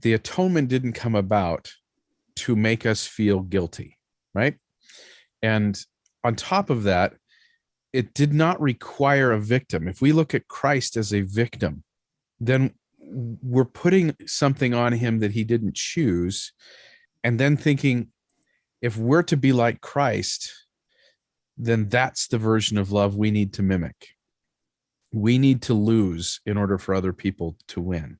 the atonement didn't come about to make us feel guilty, right? And on top of that, it did not require a victim. If we look at Christ as a victim, then we're putting something on him that he didn't choose, and then thinking, if we're to be like Christ, then that's the version of love we need to mimic. We need to lose in order for other people to win.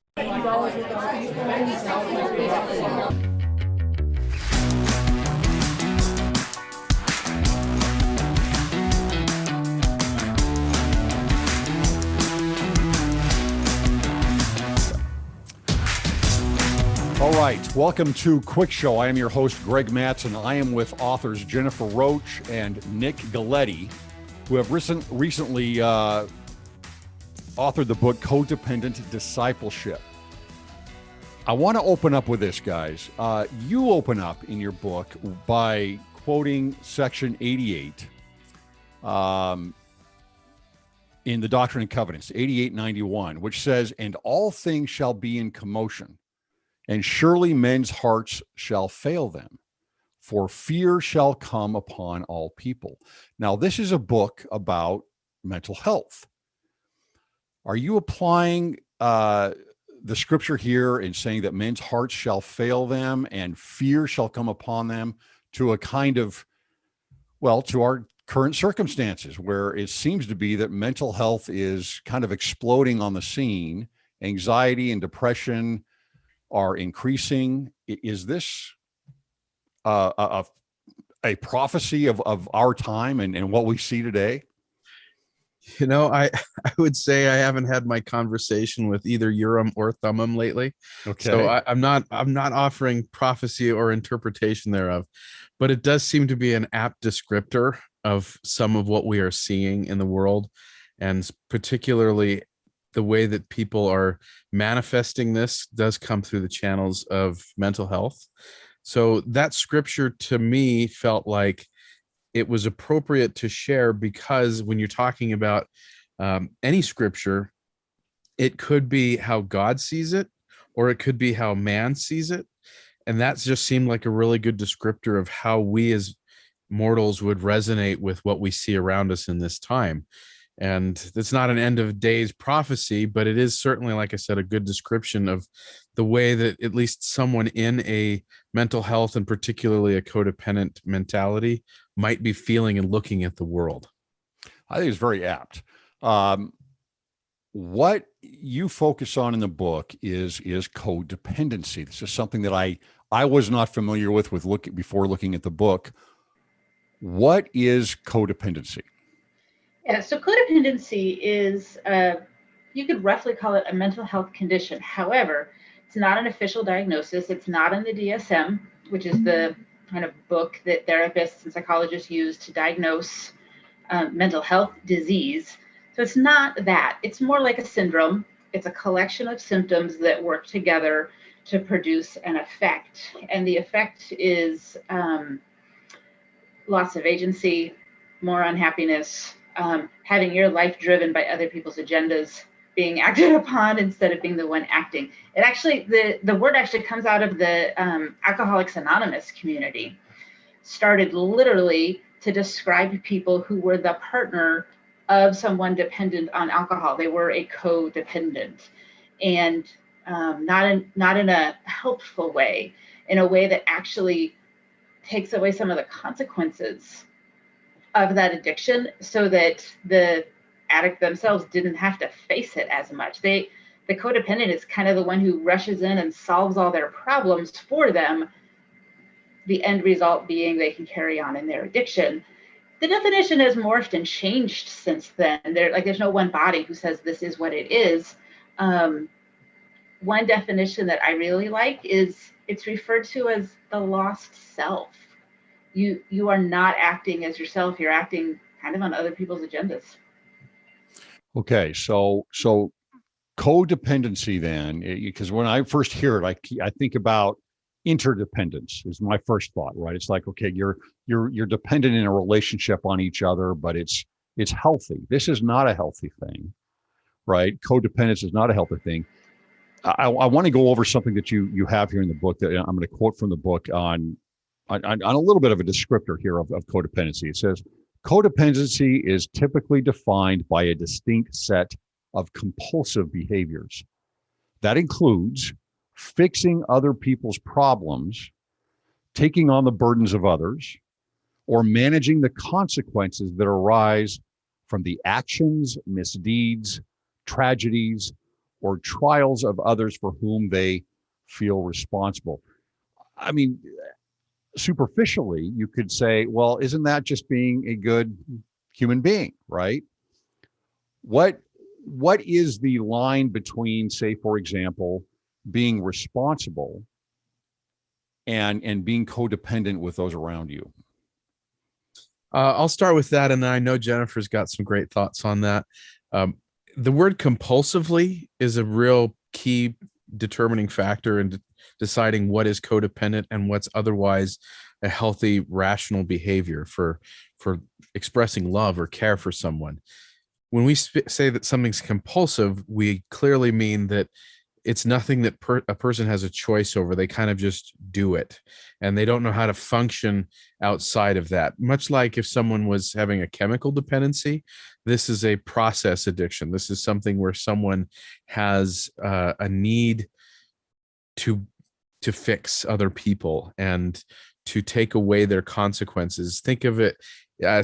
All right, welcome to Cwic Show. I am your host, Greg Mattson. I am with authors Jennifer Roach and Nick Galieti, who have recently authored the book Codependent Discipleship. I want to open up with this, guys. You open up in your book by quoting section 88 in the Doctrine and Covenants, 88:91, which says, "And all things shall be in commotion, and surely men's hearts shall fail them, for fear shall come upon all people." Now, this is a book about mental health. Are you applying the scripture here and saying that men's hearts shall fail them and fear shall come upon them to a kind of, well, to our current circumstances where it seems to be that mental health is kind of exploding on the scene, anxiety and depression are increasing? Is this a prophecy of our time and what we see today? You know, I would say I haven't had my conversation with either Urim or Thummim lately. Okay. So I'm not offering prophecy or interpretation thereof, but it does seem to be an apt descriptor of some of what we are seeing in the world, and particularly the way that people are manifesting this does come through the channels of mental health. So that scripture to me felt like it was appropriate to share, because when you're talking about any scripture, it could be how God sees it, or it could be how man sees it. And that just seemed like a really good descriptor of how we as mortals would resonate with what we see around us in this time. And it's not an end of days prophecy, but it is certainly, like I said, a good description of the way that at least someone in a mental health and particularly a codependent mentality might be feeling and looking at the world. I think it's very apt. What you focus on in the book is codependency. This is something that I was not familiar with before looking at the book. What is codependency? Yeah, so codependency is, you could roughly call it a mental health condition. However, it's not an official diagnosis. It's not in the DSM, which is the kind of book that therapists and psychologists use to diagnose mental health disease. So it's not that. It's more like a syndrome. It's a collection of symptoms that work together to produce an effect. And the effect is loss of agency, more unhappiness, having your life driven by other people's agendas being acted upon instead of being the one acting. It actually, the word actually comes out of the Alcoholics Anonymous community. Started literally to describe people who were the partner of someone dependent on alcohol. They were a codependent, and not in a helpful way, in a way that actually takes away some of the consequences of that addiction, so that the addict themselves didn't have to face it as much. The codependent is kind of the one who rushes in and solves all their problems for them, the end result being they can carry on in their addiction. The definition has morphed and changed since then. There's no one body who says this is what it is. One definition that I really like is it's referred to as the lost self. You are not acting as yourself. You're acting kind of on other people's agendas. Okay, so codependency then, because when I first hear it, I think about interdependence is my first thought, right? It's like, okay, you're dependent in a relationship on each other, but it's healthy. This is not a healthy thing, right? Codependence is not a healthy thing. I want to go over something that you have here in the book that I'm going to quote from the book on a little bit of a descriptor here of codependency. It says, codependency is typically defined by a distinct set of compulsive behaviors. That includes fixing other people's problems, taking on the burdens of others, or managing the consequences that arise from the actions, misdeeds, tragedies, or trials of others for whom they feel responsible. I mean, superficially, you could say, well, isn't that just being a good human being, right? What is the line between, say, for example, being responsible and being codependent with those around you? I'll start with that, and then I know Jennifer's got some great thoughts on that. The word compulsively is a real key determining factor in deciding what is codependent and what's otherwise a healthy, rational behavior for expressing love or care for someone. When we say that something's compulsive, we clearly mean that it's nothing that a person has a choice over. They kind of just do it, and they don't know how to function outside of that. Much like if someone was having a chemical dependency, this is a process addiction. This is something where someone has a need to fix other people and to take away their consequences. Think of it,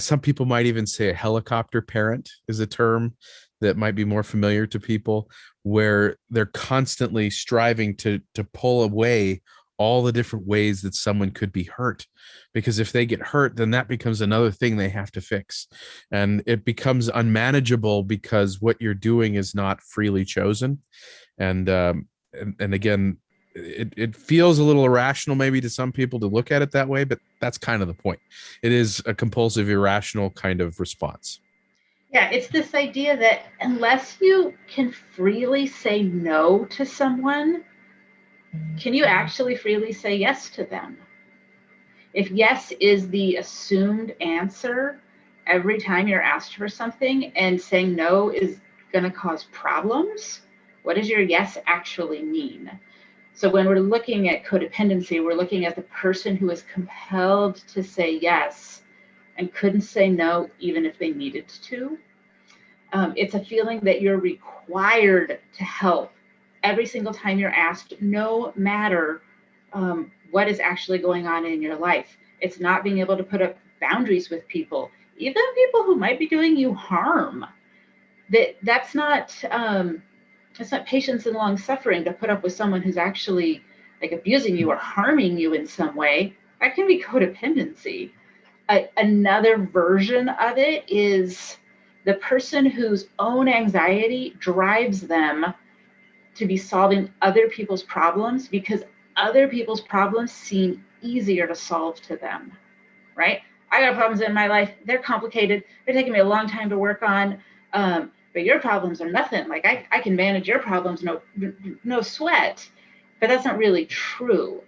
some people might even say a helicopter parent is a term that might be more familiar to people, where they're constantly striving to pull away all the different ways that someone could be hurt. Because if they get hurt, then that becomes another thing they have to fix. And it becomes unmanageable because what you're doing is not freely chosen. And again, it feels a little irrational maybe to some people to look at it that way, but that's kind of the point. It is a compulsive, irrational kind of response. Yeah, it's this idea that unless you can freely say no to someone, can you actually freely say yes to them? If yes is the assumed answer every time you're asked for something and saying no is going to cause problems, what does your yes actually mean? So when we're looking at codependency, we're looking at the person who is compelled to say yes and couldn't say no even if they needed to. It's a feeling that you're required to help every single time you're asked, no matter what is actually going on in your life. It's not being able to put up boundaries with people, even people who might be doing you harm. That's not patience and long suffering to put up with someone who's actually like abusing you or harming you in some way. That can be codependency. Another version of it is the person whose own anxiety drives them to be solving other people's problems because other people's problems seem easier to solve to them, right? I got problems in my life. They're complicated. They're taking me a long time to work on. But your problems are nothing. Like I can manage your problems, no sweat. But that's not really true.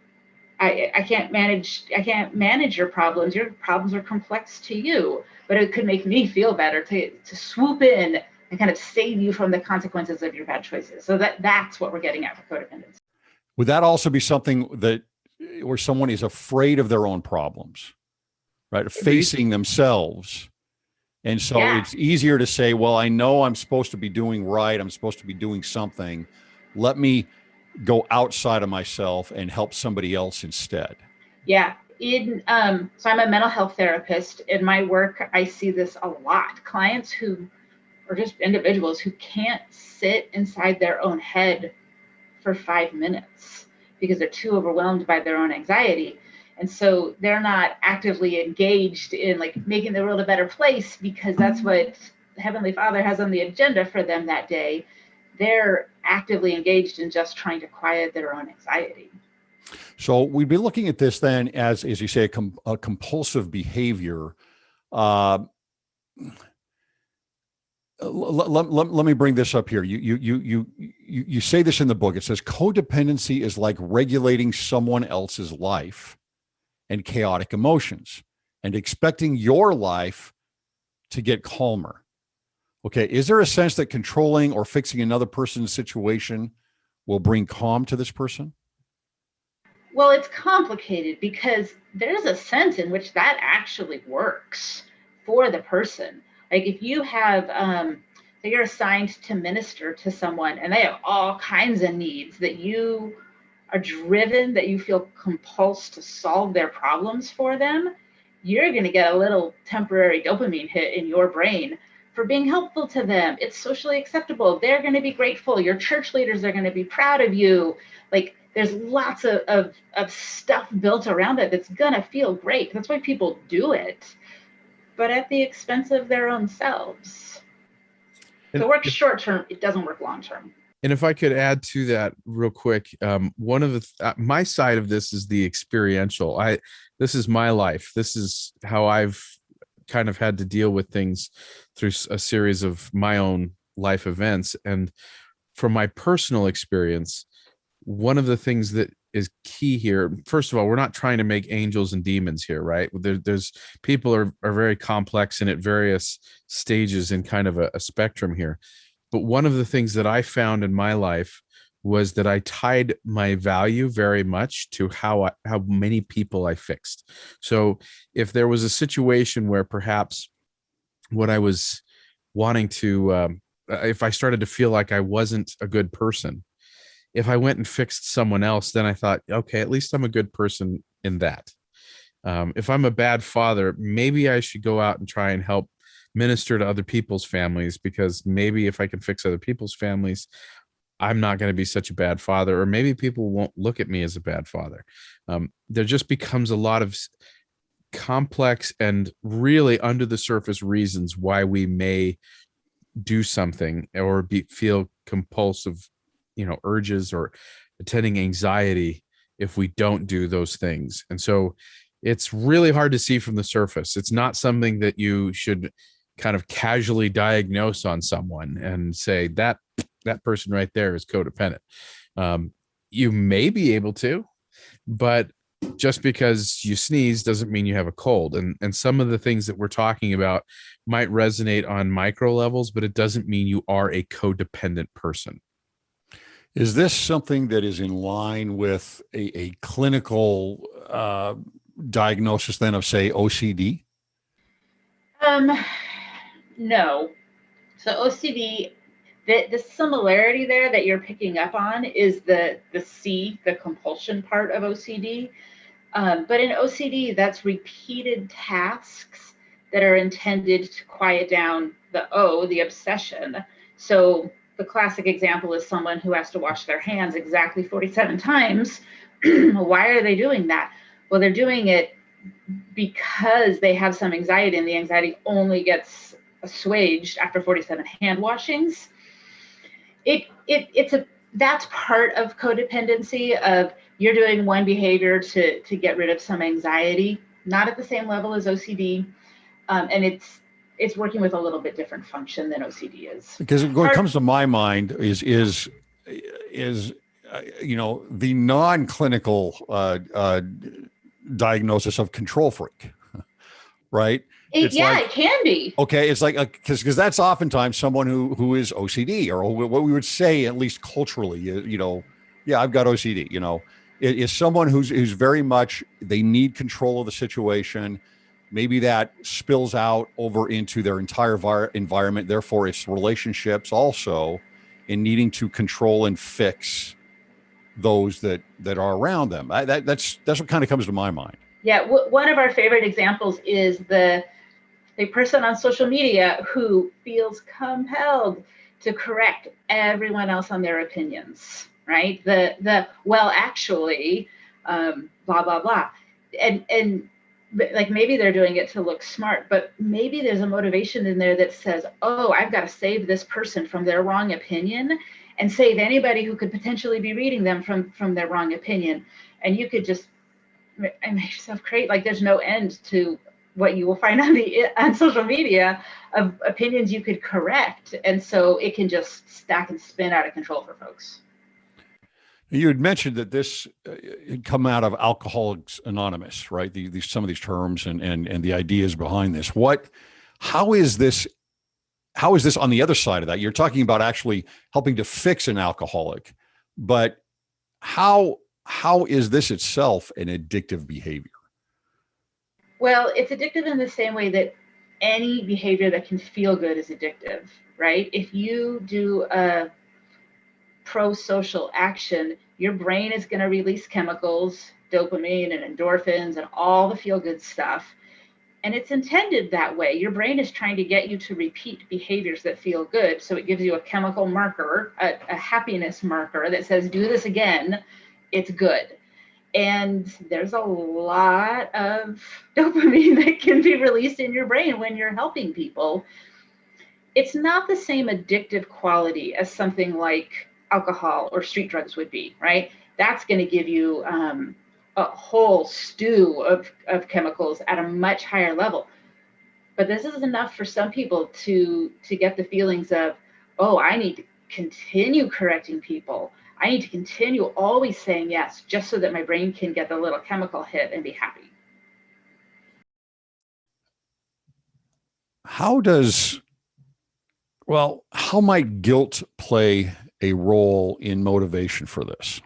I can't manage your problems. Your problems are complex to you, but it could make me feel better to swoop in and kind of save you from the consequences of your bad choices. So that's what we're getting at for codependence. Would that also be something that where someone is afraid of their own problems, right? Facing themselves. And so It's easier to say, well, I know I'm supposed to be doing right. I'm supposed to be doing something. Let me go outside of myself and help somebody else instead. Yeah. So I'm a mental health therapist. In my work, I see this a lot. Clients who, or just individuals who can't sit inside their own head for 5 minutes because they're too overwhelmed by their own anxiety. And so they're not actively engaged in like making the world a better place because that's what Heavenly Father has on the agenda for them that day. They're actively engaged in just trying to quiet their own anxiety. So we'd be looking at this then as you say, a compulsive behavior. Let me bring this up here. You say this in the book. It says codependency is like regulating someone else's life and chaotic emotions and expecting your life to get calmer. Okay. Is there a sense that controlling or fixing another person's situation will bring calm to this person? Well, it's complicated because there's a sense in which that actually works for the person. Like if you have, so you're assigned to minister to someone and they have all kinds of needs that you are driven, that you feel compulsed to solve their problems for them, you're going to get a little temporary dopamine hit in your brain for being helpful to them. It's socially acceptable. They're going to be grateful. Your church leaders are going to be proud of you. Like there's lots of stuff built around it that's going to feel great. That's why people do it, but at the expense of their own selves. So it works short term. It doesn't work long term. And if I could add to that real quick, one of the my side of this is the experiential. This is my life. This is how I've kind of had to deal with things through a series of my own life events. And from my personal experience, one of the things that is key here, first of all, we're not trying to make angels and demons here, right? There's people are very complex and at various stages in kind of a spectrum here. But one of the things that I found in my life was that I tied my value very much to how many people I fixed. So if there was a situation where perhaps what I was wanting to, if I started to feel like I wasn't a good person, if I went and fixed someone else, then I thought, okay, at least I'm a good person in that. If I'm a bad father, maybe I should go out and try and help minister to other people's families, because maybe if I can fix other people's families, I'm not going to be such a bad father, or maybe people won't look at me as a bad father. There just becomes a lot of complex and really under the surface reasons why we may do something or feel compulsive, urges or attending anxiety if we don't do those things. And so it's really hard to see from the surface. It's not something that you should kind of casually diagnose on someone and say that person right there is codependent. You may be able to, but just because you sneeze doesn't mean you have a cold. And some of the things that we're talking about might resonate on micro levels, but it doesn't mean you are a codependent person. Is this something that is in line with a clinical diagnosis then of, say, OCD? No. So OCD, the similarity there that you're picking up on is the C, the compulsion part of OCD. But in OCD, that's repeated tasks that are intended to quiet down the O, the obsession. So the classic example is someone who has to wash their hands exactly 47 times. Why are they doing that? Well, they're doing it because they have some anxiety, and the anxiety only gets assuaged after 47 hand washings. That's part of codependency, of you're doing one behavior to get rid of some anxiety, not at the same level as OCD. And it's working with a little bit different function than OCD is. Because what comes to my mind is the non-clinical diagnosis of control freak, right? It can be. Okay, it's like because that's oftentimes someone who is OCD, or what we would say, at least culturally, yeah, I've got OCD. It is someone who's very much, they need control of the situation. Maybe that spills out over into their entire environment. Therefore, it's relationships also, in needing to control and fix those that are around them. That's what kind of comes to my mind. Yeah, one of our favorite examples is the person on social media who feels compelled to correct everyone else on their opinions, right? Well, actually, blah, blah, blah. And like maybe they're doing it to look smart, but maybe there's a motivation in there that says, oh, I've got to save this person from their wrong opinion and save anybody who could potentially be reading them from their wrong opinion. And you could just make yourself create, like there's no end to what you will find on social media of opinions you could correct. And so it can just stack and spin out of control for folks. You had mentioned that this had come out of Alcoholics Anonymous, right? Some of these terms and the ideas behind this. How is this on the other side of that? You're talking about actually helping to fix an alcoholic, But how is this itself an addictive behavior? Well, it's addictive in the same way that any behavior that can feel good is addictive, right? If you do a pro-social action, your brain is going to release chemicals, dopamine and endorphins and all the feel-good stuff. And it's intended that way. Your brain is trying to get you to repeat behaviors that feel good. So it gives you a chemical marker, a happiness marker that says, do this again, it's good. And there's a lot of dopamine that can be released in your brain when you're helping people. It's not the same addictive quality as something like alcohol or street drugs would be, right? That's going to give you a whole stew of chemicals at a much higher level. But this is enough for some people to get the feelings of, oh, I need to continue correcting people. I need to continue always saying yes, just so that my brain can get the little chemical hit and be happy. How might guilt play a role in motivation for this?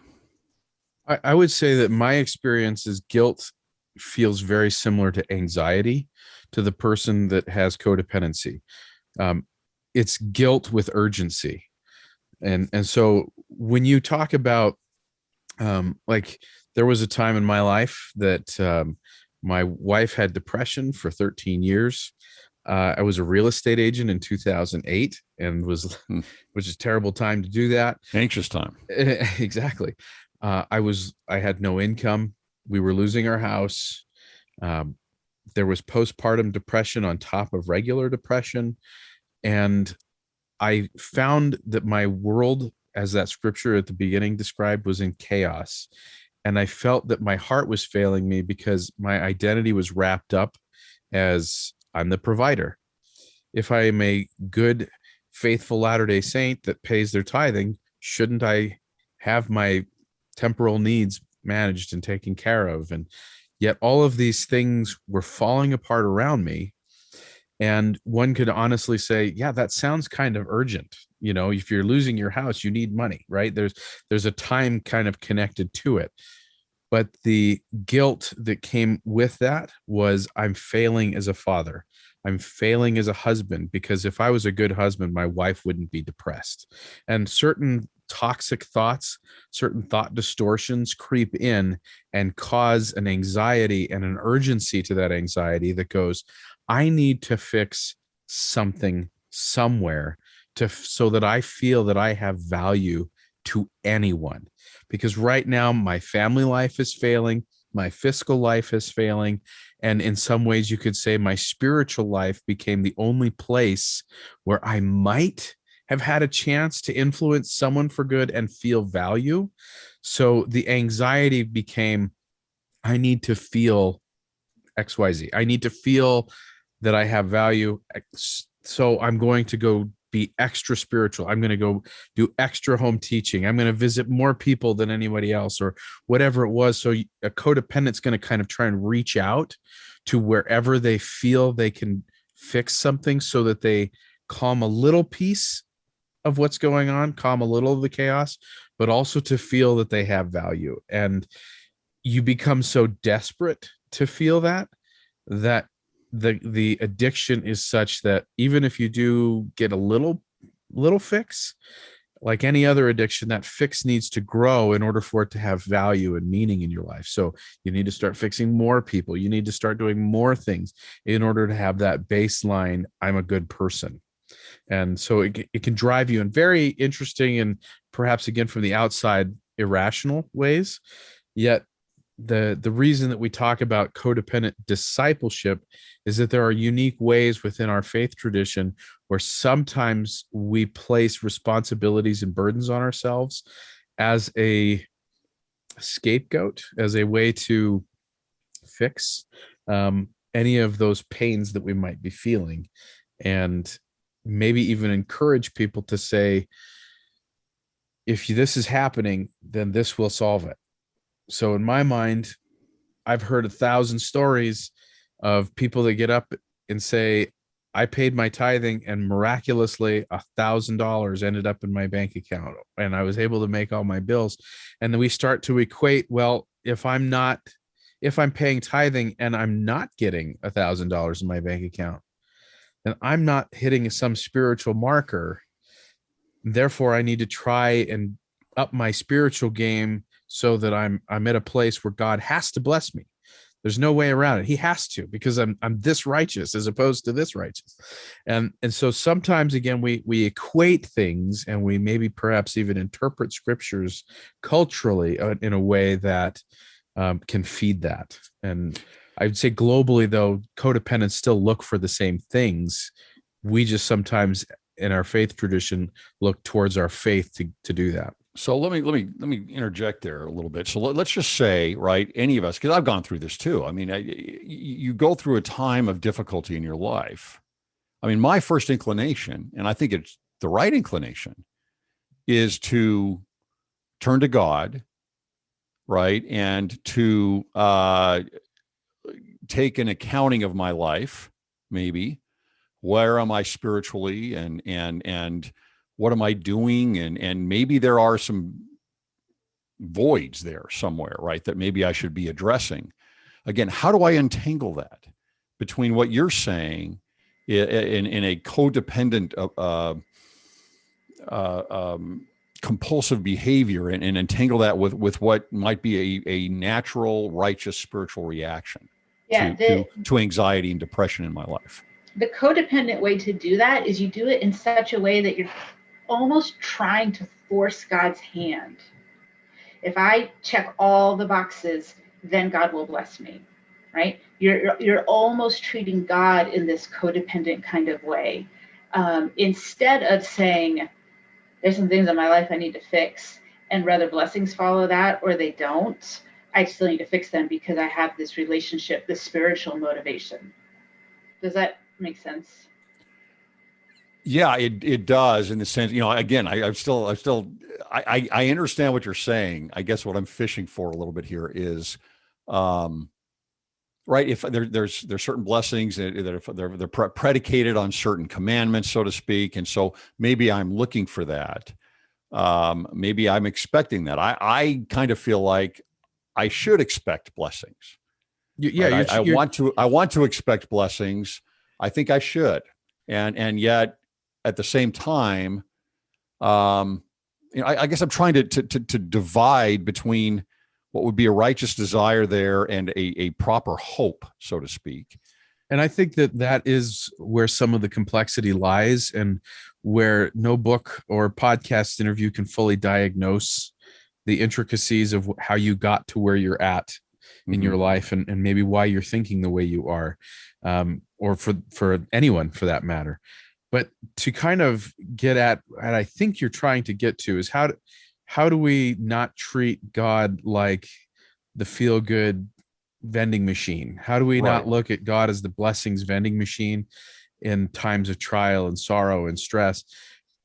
I would say that my experience is guilt feels very similar to anxiety to the person that has codependency. It's guilt with urgency. And so when you talk about, like, there was a time in my life that my wife had depression for 13 years. I was a real estate agent in 2008 and which is a terrible time to do that. Anxious time. Exactly. I had no income. We were losing our house. There was postpartum depression on top of regular depression. And I found that my world, as that scripture at the beginning described, was in chaos. And I felt that my heart was failing me because my identity was wrapped up as I'm the provider. If I am a good, faithful Latter-day Saint that pays their tithing, shouldn't I have my temporal needs managed and taken care of? And yet all of these things were falling apart around me. And one could honestly say, yeah, that sounds kind of urgent. You know, if you're losing your house, you need money, right? There's a time kind of connected to it. But the guilt that came with that was, I'm failing as a father. I'm failing as a husband, because if I was a good husband, my wife wouldn't be depressed. And certain toxic thoughts, certain thought distortions creep in and cause an anxiety and an urgency to that anxiety that goes, I need to fix something somewhere so that I feel that I have value to anyone. Because right now my family life is failing, my fiscal life is failing, and in some ways you could say my spiritual life became the only place where I might have had a chance to influence someone for good and feel value. So the anxiety became, I need to feel XYZ. I need to feel that I have value. So I'm going to go be extra spiritual. I'm going to go do extra home teaching. I'm going to visit more people than anybody else, or whatever it was. So a codependent's going to kind of try and reach out to wherever they feel they can fix something so that they calm a little piece of what's going on, calm a little of the chaos, but also to feel that they have value. And you become so desperate to feel that the addiction is such that even if you do get a little fix, like any other addiction, that fix needs to grow in order for it to have value and meaning in your life. So you need to start fixing more people. You need to start doing more things in order to have that baseline, I'm a good person. And so it can drive you in very interesting and perhaps, again, from the outside, irrational ways. Yet the reason that we talk about codependent discipleship is that there are unique ways within our faith tradition where sometimes we place responsibilities and burdens on ourselves as a scapegoat, as a way to fix any of those pains that we might be feeling, and maybe even encourage people to say, if this is happening, then this will solve it. So in my mind, I've heard 1,000 stories of people that get up and say, I paid my tithing, and miraculously $1,000 ended up in my bank account, and I was able to make all my bills. And then we start to equate, well, if I'm paying tithing and I'm not getting $1,000 in my bank account, then I'm not hitting some spiritual marker. Therefore, I need to try and up my spiritual game so that I'm at a place where God has to bless me. There's no way around it. He has to, because I'm this righteous as opposed to this righteous. And so sometimes, again, we equate things, and we maybe perhaps even interpret scriptures culturally in a way that can feed that. And I'd say globally, though, codependents still look for the same things. We just sometimes in our faith tradition look towards our faith to do that. So let me interject there a little bit. So let's just say, right, any of us, because I've gone through this too. I mean, you go through a time of difficulty in your life. I mean, my first inclination, and I think it's the right inclination, is to turn to God, right, and to take an accounting of my life, maybe. Where am I spiritually, and what am I doing? And maybe there are some voids there somewhere, right, that maybe I should be addressing. Again, how do I untangle that between what you're saying in a codependent compulsive behavior, and entangle that with what might be a natural, righteous spiritual reaction to anxiety and depression in my life? The codependent way to do that is you do it in such a way that you're almost trying to force God's hand. If I check all the boxes, then God will bless me, right? You're almost treating God in this codependent kind of way, instead of saying, there's some things in my life I need to fix, and whether blessings follow that or they don't, I still need to fix them because I have this relationship, this spiritual motivation. Does that make sense? Yeah, it does, in the sense, again, I understand what you're saying. I guess what I'm fishing for a little bit here is, right, if there's certain blessings that they're predicated on certain commandments, so to speak. And so maybe I'm looking for that. Maybe I'm expecting that. I kind of feel like I should expect blessings. Yeah. Right? I want to expect blessings. I think I should. And yet at the same time, I guess I'm trying to divide between what would be a righteous desire there and a proper hope, so to speak. And I think that is where some of the complexity lies, and where no book or podcast interview can fully diagnose the intricacies of how you got to where you're at in your life, and maybe why you're thinking the way you are, or for anyone for that matter. But to kind of get at, and I think you're trying to get to, is how do we not treat God like the feel-good vending machine? How do we not look at God as the blessings vending machine in times of trial and sorrow and stress?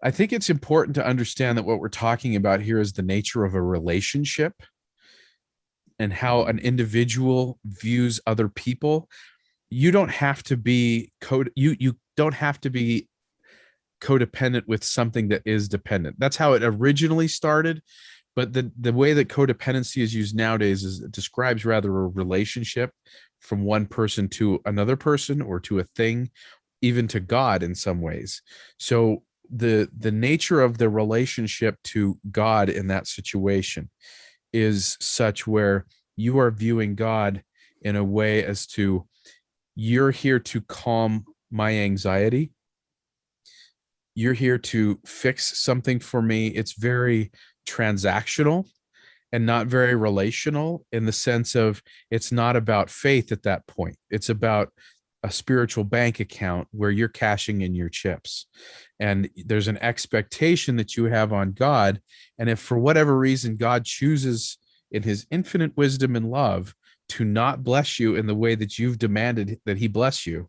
I think it's important to understand that what we're talking about here is the nature of a relationship, and how an individual views other people. You don't have to be you don't have to be codependent with something that is dependent. That's how it originally started. But the way that codependency is used nowadays is it describes rather a relationship from one person to another person, or to a thing, even to God in some ways. So the nature of the relationship to God in that situation is such where you are viewing God in a way as to, you're here to calm my anxiety. You're here to fix something for me. It's very transactional and not very relational, in the sense of, it's not about faith at that point. It's about a spiritual bank account where you're cashing in your chips, and there's an expectation that you have on God. And if for whatever reason God chooses in his infinite wisdom and love to not bless you in the way that you've demanded that he bless you,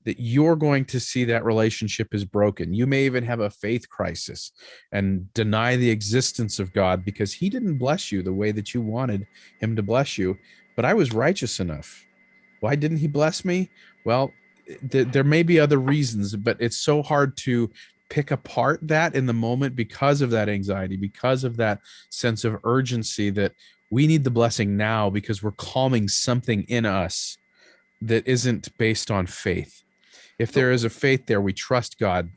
that you're going to see that relationship is broken. You may even have a faith crisis and deny the existence of God because he didn't bless you the way that you wanted him to bless you. But I was righteous enough. Why didn't he bless me? Well, there may be other reasons, but it's so hard to pick apart that in the moment because of that anxiety, because of that sense of urgency that we need the blessing now because we're calming something in us that isn't based on faith. If there is a faith there, we trust God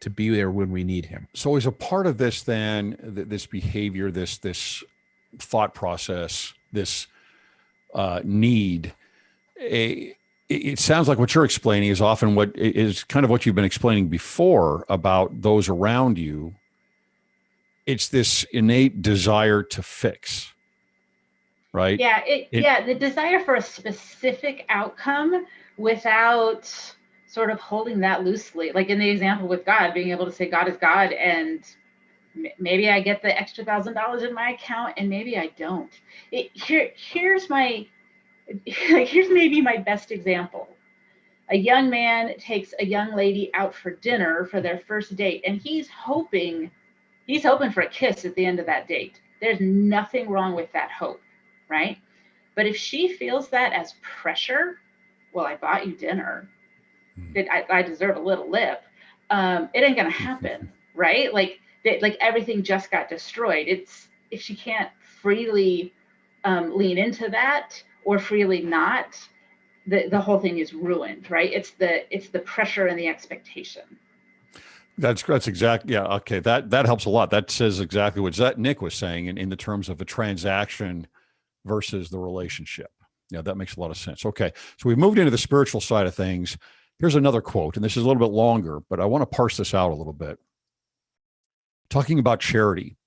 to be there when we need him. So as a part of this, then, this behavior, this thought process, this need, it sounds like what you're explaining is often what is kind of what you've been explaining before about those around you. It's this innate desire to fix, right? Yeah, the desire for a specific outcome without sort of holding that loosely. Like in the example with God, being able to say God is God, and maybe I get the extra $1,000 in my account and maybe I don't. Here's maybe my best example. A young man takes a young lady out for dinner for their first date, and he's hoping for a kiss at the end of that date. There's nothing wrong with that hope, right? But if she feels that as pressure, well, I bought you dinner, I deserve a little lip, it ain't gonna happen, right? Like everything just got destroyed. It's if she can't freely lean into that or freely not, the whole thing is ruined, right? It's the pressure and the expectation. That's exactly, yeah. Okay. That helps a lot. That says exactly what Nick was saying in the terms of the transaction versus the relationship. Yeah, that makes a lot of sense. Okay. So we've moved into the spiritual side of things. Here's another quote, and this is a little bit longer, but I want to parse this out a little bit. Talking about charity,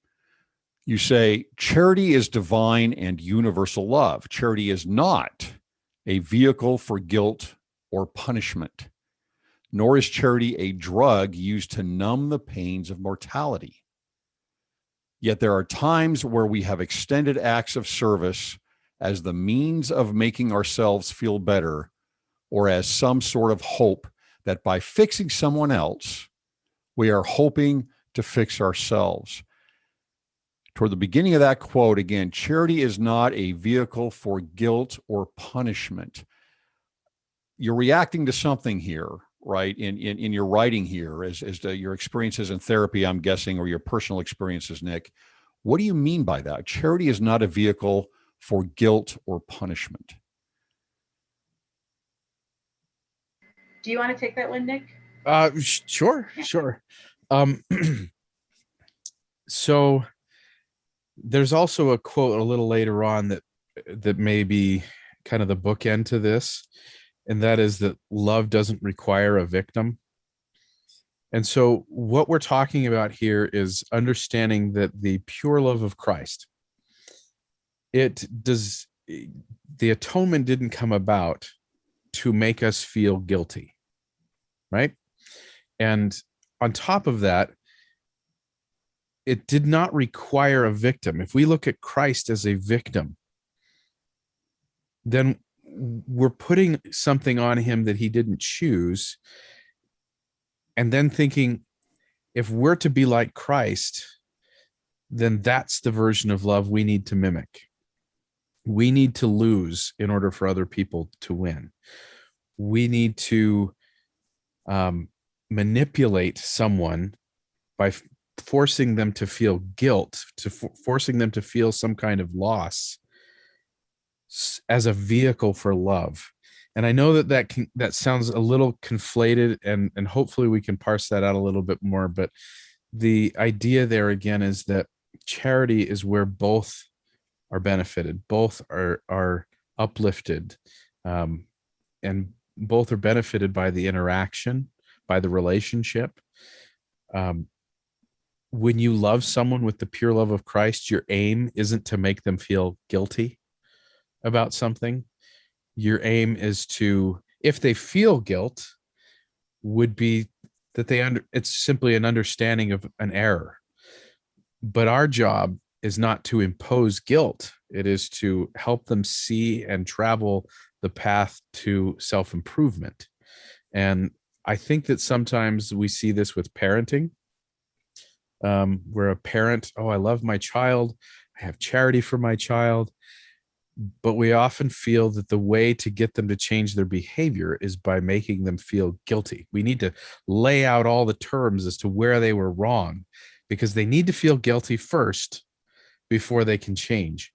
you say, charity is divine and universal love. Charity is not a vehicle for guilt or punishment, nor is charity a drug used to numb the pains of mortality. Yet there are times where we have extended acts of service as the means of making ourselves feel better, or as some sort of hope that by fixing someone else, we are hoping to fix ourselves. Toward the beginning of that quote, again, charity is not a vehicle for guilt or punishment. You're reacting to something here, right? In your writing here, as to your experiences in therapy, I'm guessing, or your personal experiences, Nick. What do you mean by that? Charity is not a vehicle for guilt or punishment. Do you want to take that one, Nick? Sure. So there's also a quote a little later on that may be kind of the bookend to this, and that is that love doesn't require a victim. And so what we're talking about here is understanding that the pure love of Christ, the atonement didn't come about to make us feel guilty, right? And on top of that, it did not require a victim. If we look at Christ as a victim, then we're putting something on him that he didn't choose, and then thinking, if we're to be like Christ, then that's the version of love we need to mimic. We need to lose in order for other people to win. We need to manipulate someone by forcing them to feel guilt, forcing them to feel some kind of loss as a vehicle for love. And I know that sounds a little conflated, and hopefully we can parse that out a little bit more. But the idea there again is that charity is where both are benefited, both are uplifted, and both are benefited by the interaction, by the relationship. When you love someone with the pure love of Christ, your aim isn't to make them feel guilty about something. Your aim is to, if they feel guilt, would be that it's simply an understanding of an error. But our job is not to impose guilt. It is to help them see and travel the path to self-improvement. And I think that sometimes we see this with parenting, where a parent, I love my child, I have charity for my child, but we often feel that the way to get them to change their behavior is by making them feel guilty. We need to lay out all the terms as to where they were wrong, because they need to feel guilty first before they can change.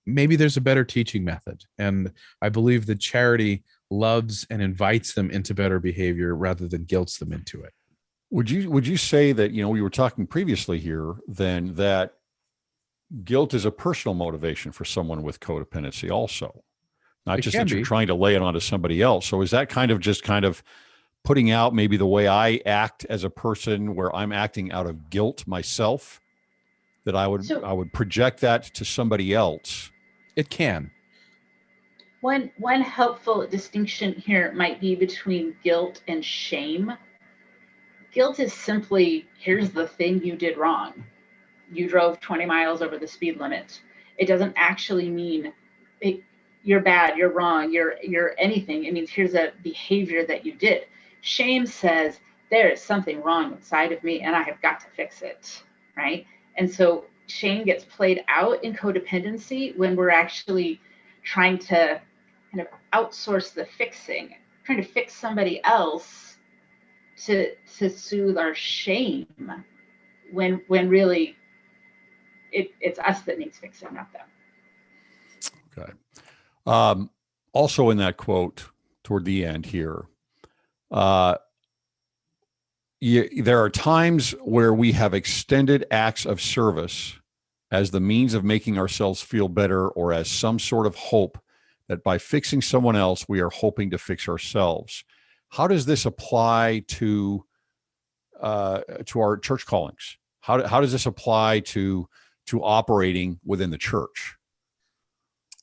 Maybe there's a better teaching method, and I believe that charity loves and invites them into better behavior rather than guilts them into it. Would you say that, we were talking previously here then, that guilt is a personal motivation for someone with codependency also, not just that you're trying to lay it onto somebody else? So is that kind of putting out maybe the way I act as a person, where I'm acting out of guilt myself, that I would project that to somebody else? It can. One helpful distinction here might be between guilt and shame. Guilt is simply, here's the thing you did wrong. You drove 20 miles over the speed limit. It doesn't actually mean you're bad, you're wrong, you're anything. It means here's a behavior that you did. Shame says there is something wrong inside of me and I have got to fix it, right? And so shame gets played out in codependency when we're actually trying to kind of outsource the fixing, trying to fix somebody else to soothe our shame, when really it's us that needs fixing, not them. Okay. Also in that quote toward the end here, there are times where we have extended acts of service as the means of making ourselves feel better, or as some sort of hope that by fixing someone else, we are hoping to fix ourselves. How does this apply to our church callings? How does this apply to operating within the church?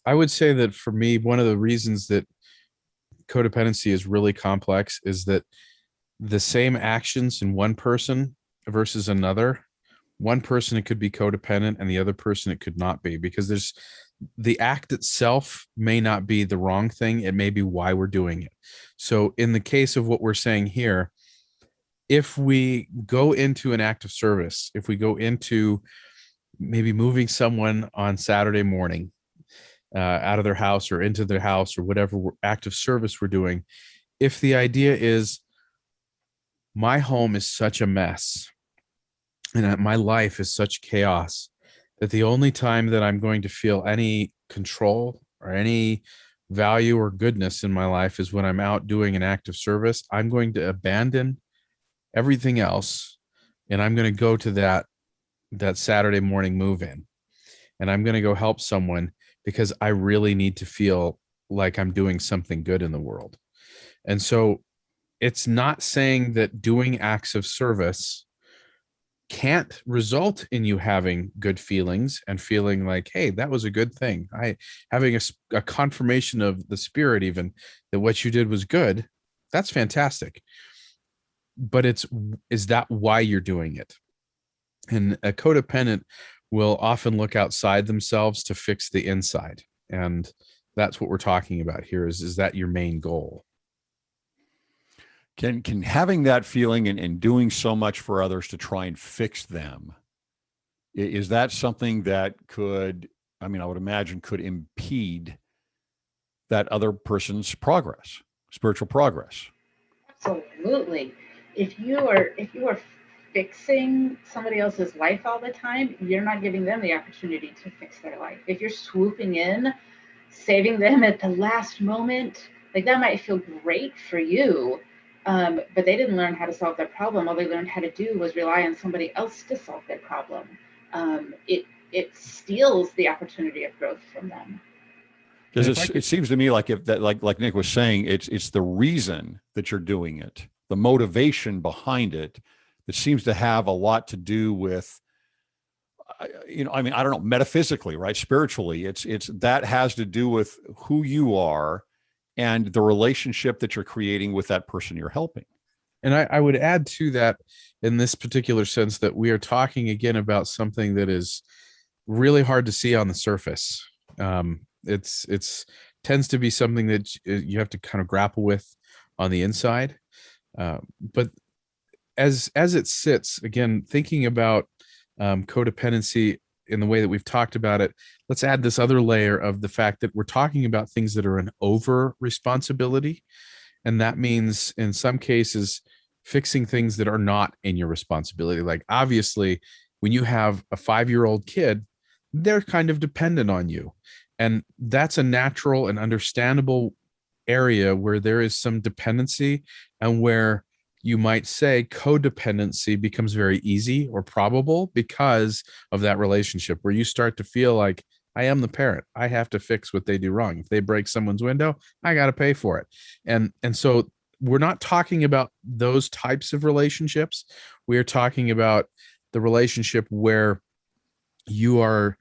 I would say that for me, one of the reasons that codependency is really complex is that the same actions in one person versus another, one person it could be codependent and the other person it could not be, because there's the act itself may not be the wrong thing. It may be why we're doing it. So in the case of what we're saying here, if we go into an act of service, if we go into maybe moving someone on Saturday morning out of their house or into their house or whatever act of service we're doing, if the idea is my home is such a mess and my life is such chaos that the only time that I'm going to feel any control or any value or goodness in my life is when I'm out doing an act of service, I'm going to abandon everything else and I'm going to go to that Saturday morning move-in, and I'm going to go help someone because I really need to feel like I'm doing something good in the world. And so it's not saying that doing acts of service can't result in you having good feelings and feeling like, hey, that was a good thing. Having a confirmation of the Spirit, even that what you did was good. That's fantastic. But is that why you're doing it? And a codependent will often look outside themselves to fix the inside. And that's what we're talking about here. Is that your main goal? Can having that feeling and doing so much for others to try and fix them, is that something that could, I would imagine, could impede that other person's progress, spiritual progress? Absolutely. If you are fixing somebody else's life all the time, you're not giving them the opportunity to fix their life. If you're swooping in, saving them at the last moment, like that might feel great for you, but they didn't learn how to solve their problem. All they learned how to do was rely on somebody else to solve their problem. It steals the opportunity of growth from them. Because it seems to me like like Nick was saying, it's the reason that you're doing it, the motivation behind it, that seems to have a lot to do with, I don't know, metaphysically, right? Spiritually, it's that has to do with who you are and the relationship that you're creating with that person you're helping. And I would add to that, in this particular sense, that we are talking again about something that is really hard to see on the surface. It's tends to be something that you have to kind of grapple with on the inside. But as it sits, again, thinking about codependency in the way that we've talked about it, let's add this other layer of the fact that we're talking about things that are an over responsibility. And that means in some cases, fixing things that are not in your responsibility. Like obviously, when you have a 5-year-old kid, they're kind of dependent on you. And that's a natural and understandable area where there is some dependency, and where you might say codependency becomes very easy or probable because of that relationship, where you start to feel like, I am the parent. I have to fix what they do wrong. If they break someone's window, I got to pay for it. And so we're not talking about those types of relationships. We are talking about the relationship where you are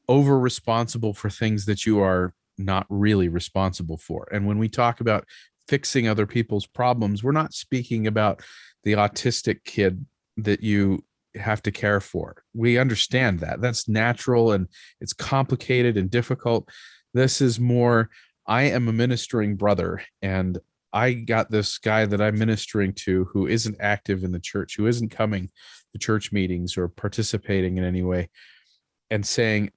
over responsible for things that you are not really responsible for. And when we talk about fixing other people's problems, we're not speaking about the autistic kid that you have to care for. We understand that. That's natural, and it's complicated and difficult. This is more, I am a ministering brother, and I got this guy that I'm ministering to who isn't active in the church, who isn't coming to church meetings or participating in any way, and saying,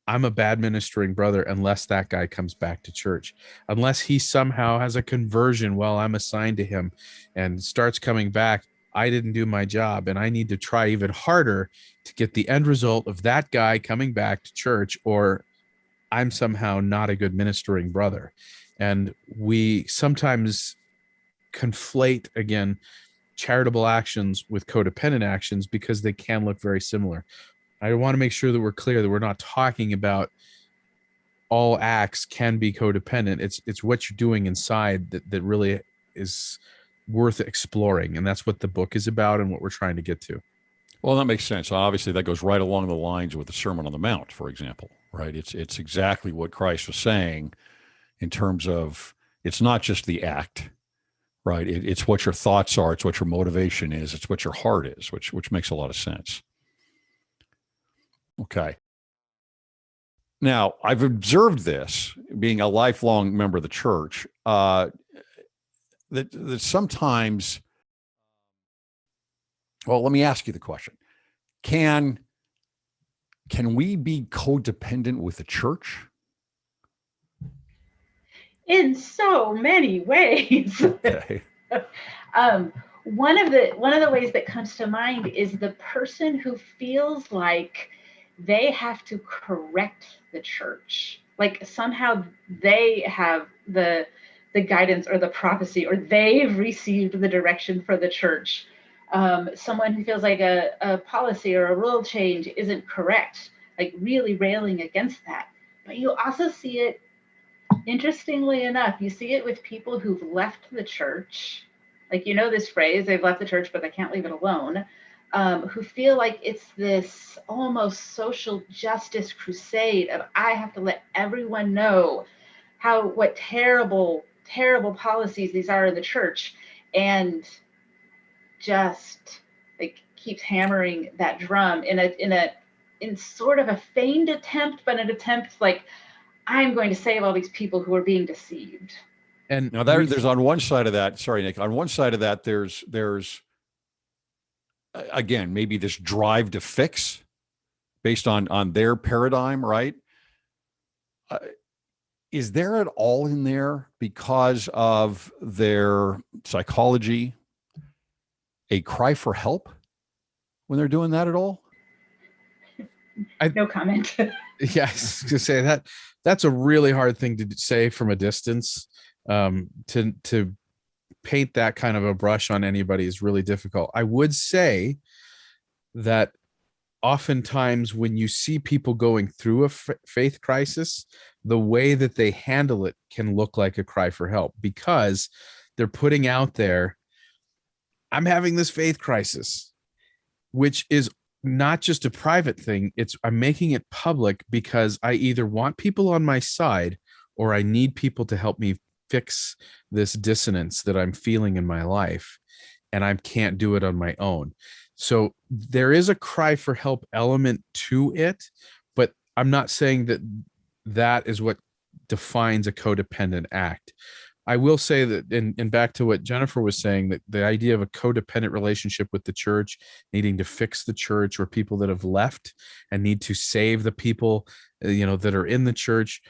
I'm a bad ministering brother unless that guy comes back to church, unless he somehow has a conversion while I'm assigned to him and starts coming back. I didn't do my job, and I need to try even harder to get the end result of that guy coming back to church, or I'm somehow not a good ministering brother. And we sometimes conflate, again, charitable actions with codependent actions because they can look very similar. I want to make sure that we're clear that we're not talking about all acts can be codependent. It's what you're doing inside that really is worth exploring. And that's what the book is about and what we're trying to get to. Well, that makes sense. Obviously, that goes right along the lines with the Sermon on the Mount, for example, right? It's exactly what Christ was saying in terms of, it's not just the act, right? It's what your thoughts are. It's what your motivation is. It's what your heart is, which makes a lot of sense. Okay. Now, I've observed this, being a lifelong member of the church, that sometimes, well, let me ask you the question. Can we be codependent with the church? In so many ways. Okay. One of the ways that comes to mind is the person who feels like they have to correct the church, like somehow they have the guidance or the prophecy, or they've received the direction for the church. Someone who feels like a policy or a rule change isn't correct, like really railing against that. But you also see it, interestingly enough, you see it with people who've left the church. Like, you know this phrase, they've left the church, but they can't leave it alone. Who feel like it's this almost social justice crusade of, I have to let everyone know what terrible, terrible policies these are in the church, and just like keeps hammering that drum in sort of a feigned attempt, but an attempt like, I'm going to save all these people who are being deceived. And now there's on one side of that, sorry, Nick, on one side of that, there's again, maybe this drive to fix based on their paradigm, right? Is there at all in there, because of their psychology, a cry for help when they're doing that at all? No comment. Yes, to say that's a really hard thing to say from a distance. To paint that kind of a brush on anybody is really difficult. I would say that oftentimes when you see people going through a faith crisis, the way that they handle it can look like a cry for help, because they're putting out there, I'm having this faith crisis, which is not just a private thing. I'm making it public because I either want people on my side or I need people to help me fix this dissonance that I'm feeling in my life, and I can't do it on my own. So there is a cry for help element to it, but I'm not saying that is what defines a codependent act. I will say that, and back to what Jennifer was saying, that the idea of a codependent relationship with the church, needing to fix the church, or people that have left and need to save the people, that are in the church.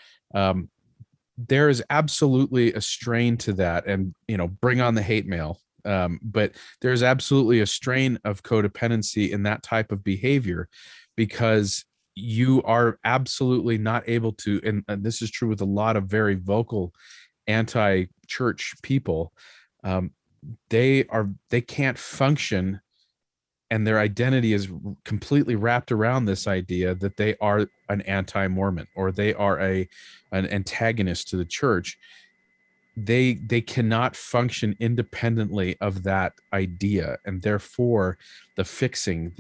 There is absolutely a strain to that, and, bring on the hate mail. But there's absolutely a strain of codependency in that type of behavior, because you are absolutely not able to, and this is true with a lot of very vocal anti-church people. They can't function, and their identity is completely wrapped around this idea that they are an anti-Mormon, or they are an antagonist to the church. They cannot function independently of that idea, and therefore the fixing,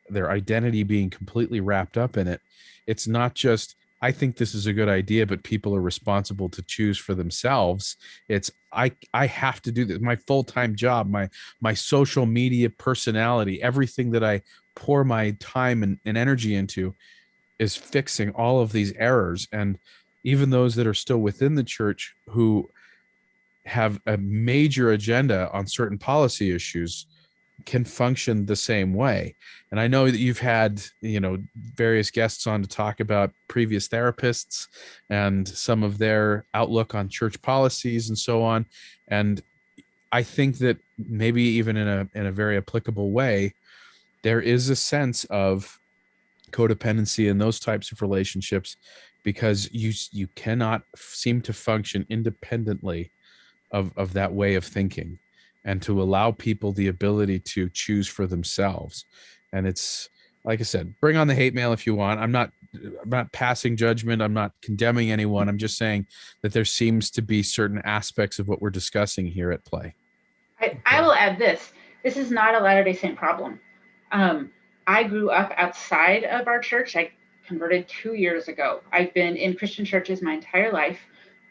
their identity being completely wrapped up in it. It's not just, I think this is a good idea, but people are responsible to choose for themselves. It's, I have to do this. My full-time job, my social media personality, everything that I pour my time and energy into is fixing all of these errors. And even those that are still within the church who have a major agenda on certain policy issues can function the same way. And I know that you've had, various guests on to talk about previous therapists and some of their outlook on church policies and so on. And I think that maybe even in a very applicable way, there is a sense of codependency in those types of relationships, because you cannot seem to function independently of that way of thinking, and to allow people the ability to choose for themselves. And it's, like I said, bring on the hate mail if you want. I'm not passing judgment. I'm not condemning anyone. I'm just saying that there seems to be certain aspects of what we're discussing here at play. I will add this. This is not a Latter-day Saint problem. I grew up outside of our church. I converted 2 years ago. I've been in Christian churches my entire life.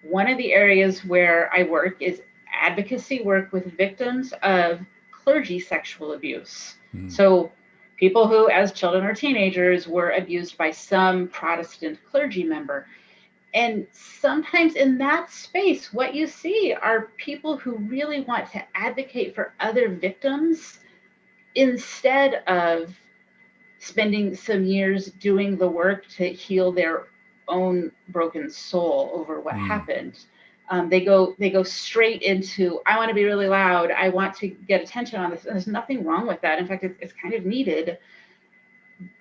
One of the areas where I work is advocacy work with victims of clergy sexual abuse. So people who, as children or teenagers, were abused by some Protestant clergy member. And sometimes in that space, what you see are people who really want to advocate for other victims instead of spending some years doing the work to heal their own broken soul over what happened. They go straight into, I want to be really loud. I want to get attention on this. And there's nothing wrong with that. In fact, it's kind of needed,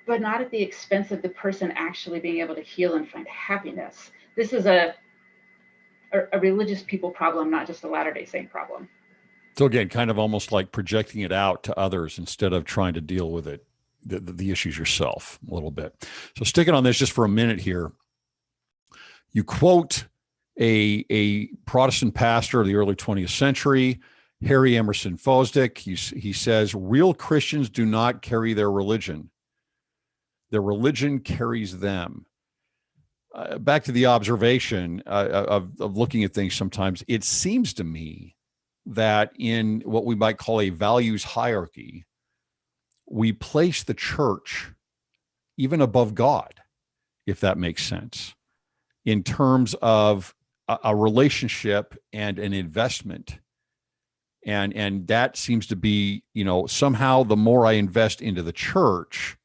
but not at the expense of the person actually being able to heal and find happiness. This is a religious people problem, not just a Latter-day Saint problem. So again, kind of almost like projecting it out to others instead of trying to deal with it, the issues yourself a little bit. So sticking on this just for a minute here, you quote a Protestant pastor of the early 20th century, Harry Emerson Fosdick. He says, real Christians do not carry their religion. Their religion carries them. Back to the observation of looking at things sometimes, it seems to me that in what we might call a values hierarchy, we place the church even above God, if that makes sense, in terms of a relationship and an investment. And that seems to be, somehow the more I invest into the church,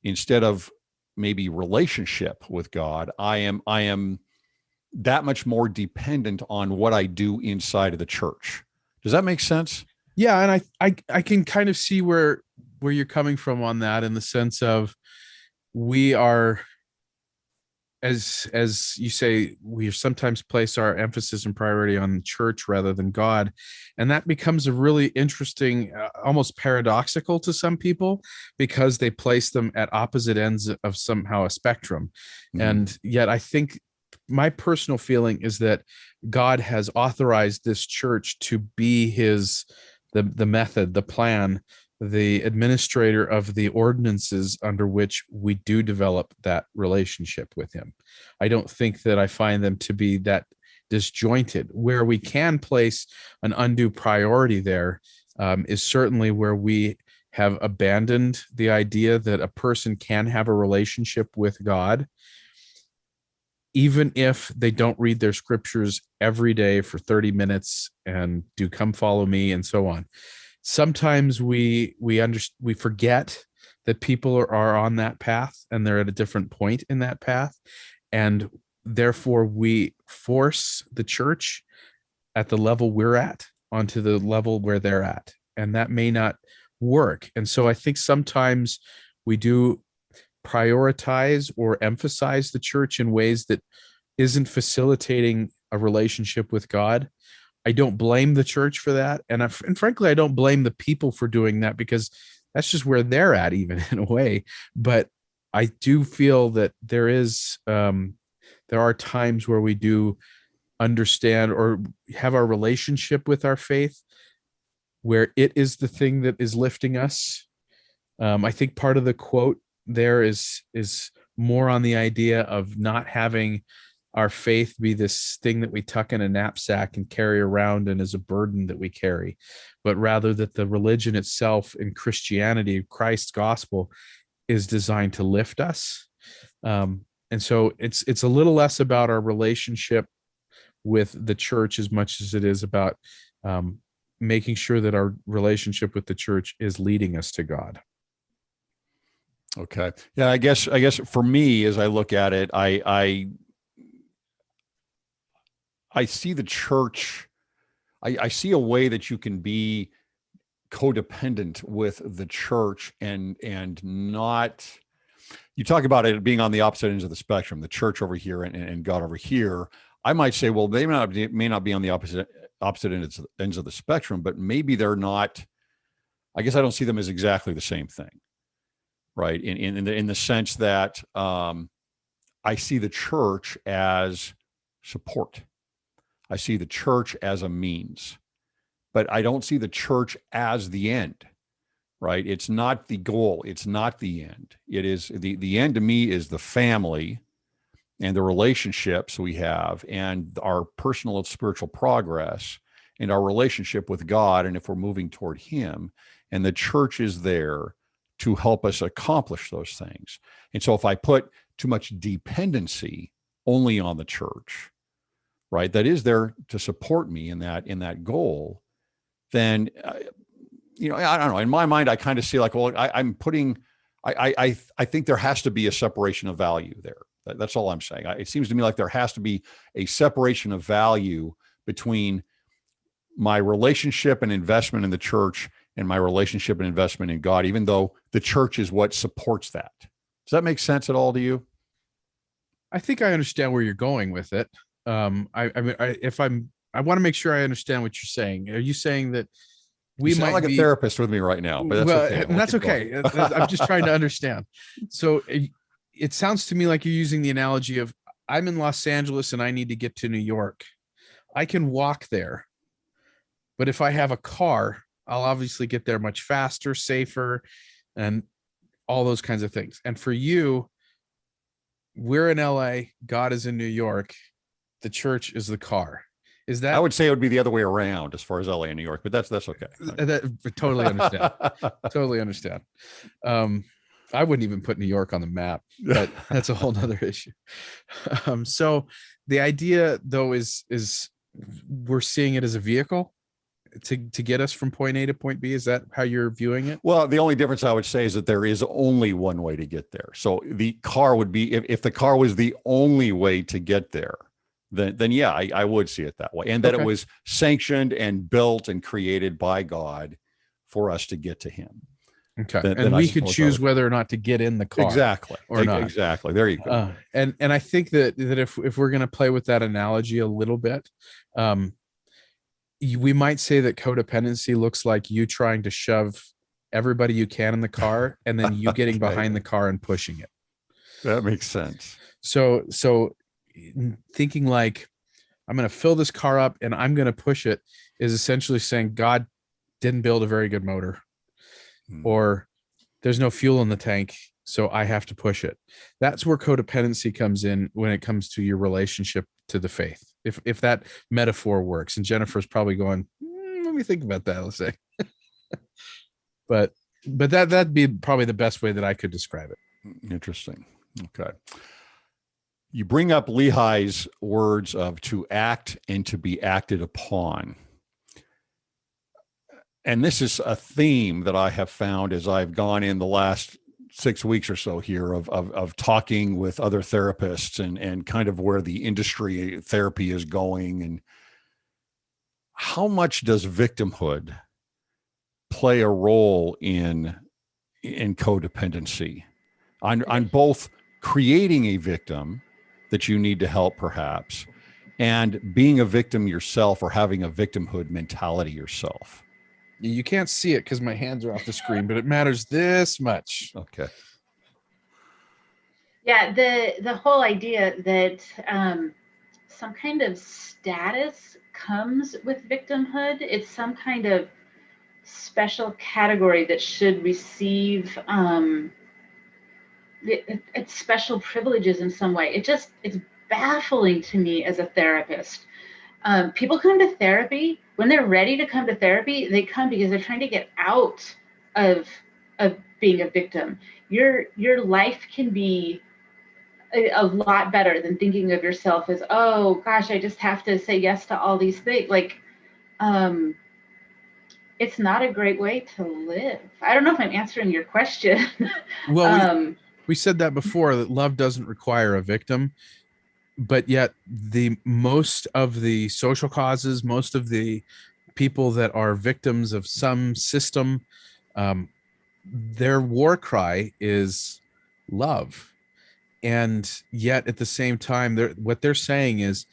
instead of maybe relationship with God, I am that much more dependent on what I do inside of the church. Does that make sense? Yeah. And I can kind of see where you're coming from on that, in the sense of, we are, as you say, we sometimes place our emphasis and priority on church rather than God. And that becomes a really interesting, almost paradoxical to some people, because they place them at opposite ends of somehow a spectrum. And yet I think my personal feeling is that God has authorized this church to be the method, the plan, the administrator of the ordinances under which we do develop that relationship with him. I don't think that I find them to be that disjointed. Where we can place an undue priority there is certainly where we have abandoned the idea that a person can have a relationship with God even if they don't read their scriptures every day for 30 minutes and do come follow me and so on. Sometimes we forget that people are on that path and they're at a different point in that path. And therefore we force the church at the level we're at onto the level where they're at. And that may not work. And so I think sometimes we do prioritize or emphasize the church in ways that isn't facilitating a relationship with God. I don't blame the church for that. And frankly, I don't blame the people for doing that, because that's just where they're at, even in a way. But I do feel that there are times where we do understand or have our relationship with our faith where it is the thing that is lifting us. I think part of the quote there is more on the idea of not having our faith be this thing that we tuck in a knapsack and carry around and is a burden that we carry, but rather that the religion itself in Christianity, Christ's gospel, is designed to lift us. And so it's a little less about our relationship with the church as much as it is about making sure that our relationship with the church is leading us to God. Okay. Yeah, I guess for me, as I look at it, I see the church, I see a way that you can be codependent with the church and not, you talk about it being on the opposite ends of the spectrum, the church over here and God over here. I might say, well, they may not be on the opposite ends of the spectrum, but maybe they're not. I guess I don't see them as exactly the same thing, right? In the sense that I see the church as support. I see the church as a means, but I don't see the church as the end, right? It's not the goal. It's not the end. It is the end to me is the family and the relationships we have and our personal and spiritual progress and our relationship with God. And if we're moving toward Him, and the church is there to help us accomplish those things. And so if I put too much dependency only on the church, right, that is there to support me in that goal, then, I don't know, in my mind, I kind of see like, well, I think there has to be a separation of value there. That's all I'm saying. It seems to me like there has to be a separation of value between my relationship and investment in the church and my relationship and investment in God, even though the church is what supports that. Does that make sense at all to you? I think I understand where you're going with it. I want to make sure I understand what you're saying. Are you saying that you sound like a therapist with me right now, but that's okay. And that's okay. I'm just trying to understand. So it sounds to me like you're using the analogy of, I'm in Los Angeles and I need to get to New York. I can walk there, but if I have a car, I'll obviously get there much faster, safer, and all those kinds of things. And for you, we're in LA, God is in New York, the church is the car. Is that? I would say it would be the other way around as far as LA and New York, but that's okay. Totally understand. Totally understand. I wouldn't even put New York on the map, but that's a whole nother issue. So the idea though is we're seeing it as a vehicle to get us from point A to point B. Is that how you're viewing it? Well, the only difference I would say is that there is only one way to get there. So the car would be, if the car was the only way to get there, then yeah, I would see it that way. And that it was sanctioned and built and created by God for us to get to Him. Okay. And we could choose whether or not to get in the car. Exactly. Or not. Exactly. There you go. And I think that if we're going to play with that analogy a little bit, we might say that codependency looks like you trying to shove everybody you can in the car and then you getting behind the car and pushing it. That makes sense. So thinking like, I'm going to fill this car up and I'm going to push it is essentially saying God didn't build a very good motor, or there's no fuel in the tank, so I have to push it. That's where codependency comes in when it comes to your relationship to the faith. If that metaphor works, and Jennifer's probably going, let me think about that, let's say. but that'd be probably the best way that I could describe it. Interesting. Okay. You bring up Lehi's words of to act and to be acted upon. And this is a theme that I have found as I've gone in the last 6 weeks or so here of talking with other therapists and kind of where the industry therapy is going. And how much does victimhood play a role in codependency on both creating a victim that you need to help perhaps, and being a victim yourself or having a victimhood mentality yourself? You can't see it because my hands are off the screen, but it matters this much. Okay. Yeah, the whole idea that some kind of status comes with victimhood. It's some kind of special category that should receive it's special privileges in some way. It's baffling to me as a therapist. People come to therapy when they're ready to come to therapy. They come because they're trying to get out of being a victim. Your life can be a lot better than thinking of yourself as, oh gosh, I just have to say yes to all these things. Like, it's not a great way to live. I don't know if I'm answering your question. Well, we said that before, that love doesn't require a victim, but yet most of the social causes, most of the people that are victims of some system, their war cry is love. And yet at the same time, what they're saying is,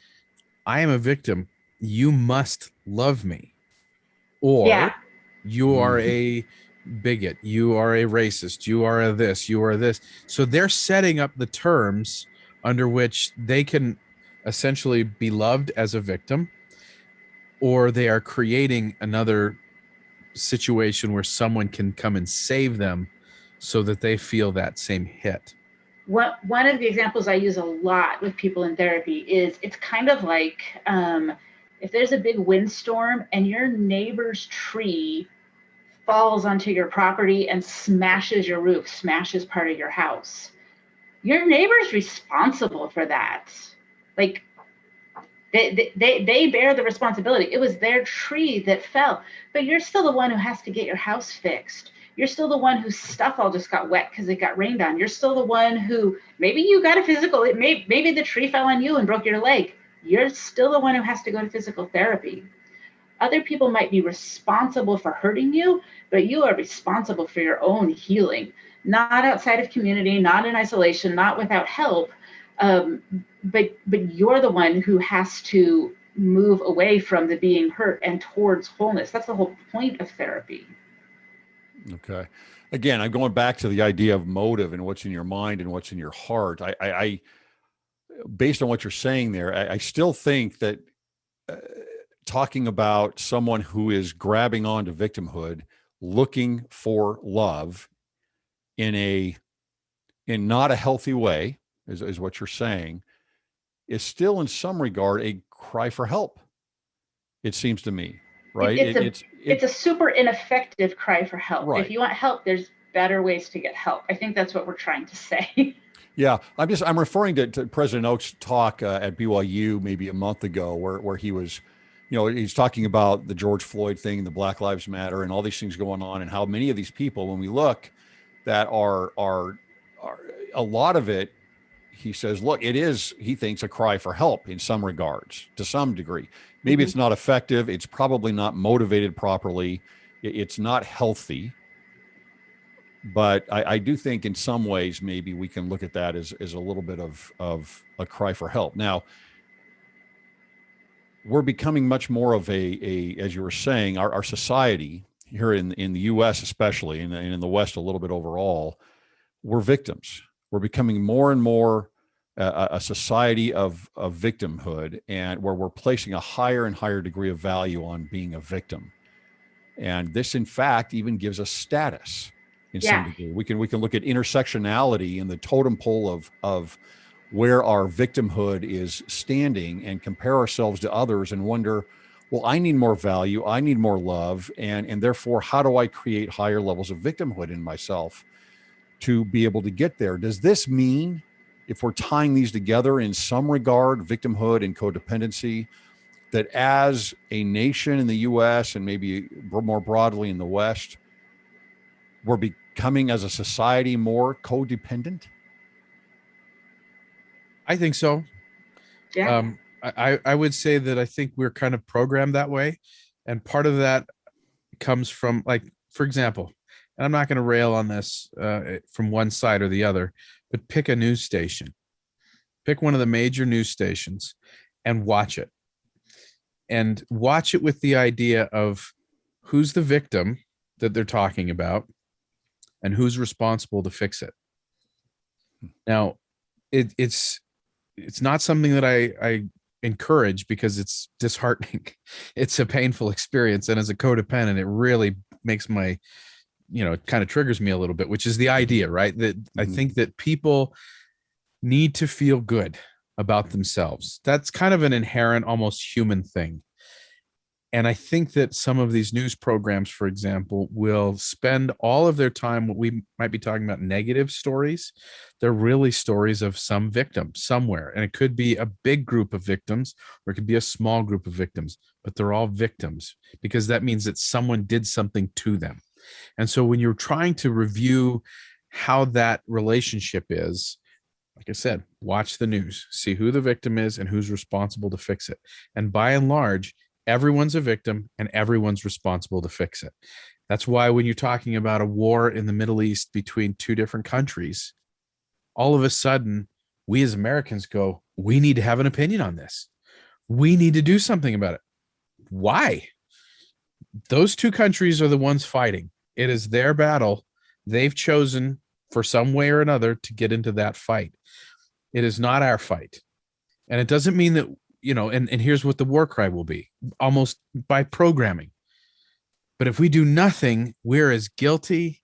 I am a victim. You must love me. Or Yeah. you are a bigot. You are a racist. You are a this. You are this. So they're setting up the terms under which they can essentially be loved as a victim, or they are creating another situation where someone can come and save them so that they feel that same hit. One of the examples I use a lot with people in therapy is, it's kind of like if there's a big windstorm and your neighbor's tree falls onto your property and smashes your roof, smashes part of your house. Your neighbor's responsible for that. Like, they bear the responsibility. It was their tree that fell, but you're still the one who has to get your house fixed. You're still the one whose stuff all just got wet because it got rained on. You're still the one who, maybe you got a physical, maybe the tree fell on you and broke your leg. You're still the one who has to go to physical therapy. Other people might be responsible for hurting you, but you are responsible for your own healing, not outside of community, not in isolation, not without help. But you're the one who has to move away from the being hurt and towards wholeness. That's the whole point of therapy. Okay. Again, I'm going back to the idea of motive and what's in your mind and what's in your heart. I based on what you're saying there, I still think that talking about someone who is grabbing onto victimhood, looking for love in not a healthy way, is what you're saying, is still in some regard a cry for help. It seems to me, right? It's a super ineffective cry for help. Right. If you want help, there's better ways to get help. I think that's what we're trying to say. Yeah, I'm referring to President Oak's talk at BYU maybe a month ago, where he was, he's talking about the George Floyd thing, the Black Lives Matter, and all these things going on, and how many of these people, when we look, that are a lot of it, he says, look, it is, he thinks, a cry for help in some regards, to some degree. Maybe it's not effective. It's probably not motivated properly. It's not healthy. But I do think in some ways, maybe we can look at that as a little bit of a cry for help. Now, we're becoming much more of as you were saying, our society here in the U.S. especially, and in the West a little bit overall, we're victims. We're becoming more and more a society of victimhood, and where we're placing a higher and higher degree of value on being a victim. And this, in fact, even gives us status in some degree. We can look at intersectionality in the totem pole of where our victimhood is standing and compare ourselves to others and wonder, well, I need more value, I need more love, and therefore, how do I create higher levels of victimhood in myself to be able to get there? Does this mean if we're tying these together in some regard, victimhood and codependency, that as a nation in the US and maybe more broadly in the West, we're becoming as a society more codependent? I think so. Yeah. I would say that I think we're kind of programmed that way. And part of that comes from, like, for example, and I'm not going to rail on this from one side or the other, but pick a news station. Pick one of the major news stations and watch it. And watch it with the idea of who's the victim that they're talking about and who's responsible to fix it. Now, it's not something that I encourage because it's disheartening. It's a painful experience. And as a codependent, it really makes my, it kind of triggers me a little bit, which is the idea, right? That I think that people need to feel good about themselves. That's kind of an inherent, almost human thing. And I think that some of these news programs, for example, will spend all of their time, what we might be talking about, negative stories. They're really stories of some victim somewhere. And it could be a big group of victims, or it could be a small group of victims, but they're all victims because that means that someone did something to them. And so when you're trying to review how that relationship is, like I said, watch the news, see who the victim is and who's responsible to fix it. And by and large, everyone's a victim and everyone's responsible to fix it. That's why when you're talking about a war in the Middle East between two different countries, all of a sudden, we as Americans go, we need to have an opinion on this. We need to do something about it. Why? Those two countries are the ones fighting. It is their battle. They've chosen for some way or another to get into that fight. It is not our fight. And it doesn't mean that, and here's what the war cry will be, almost by programming. But if we do nothing, we're as guilty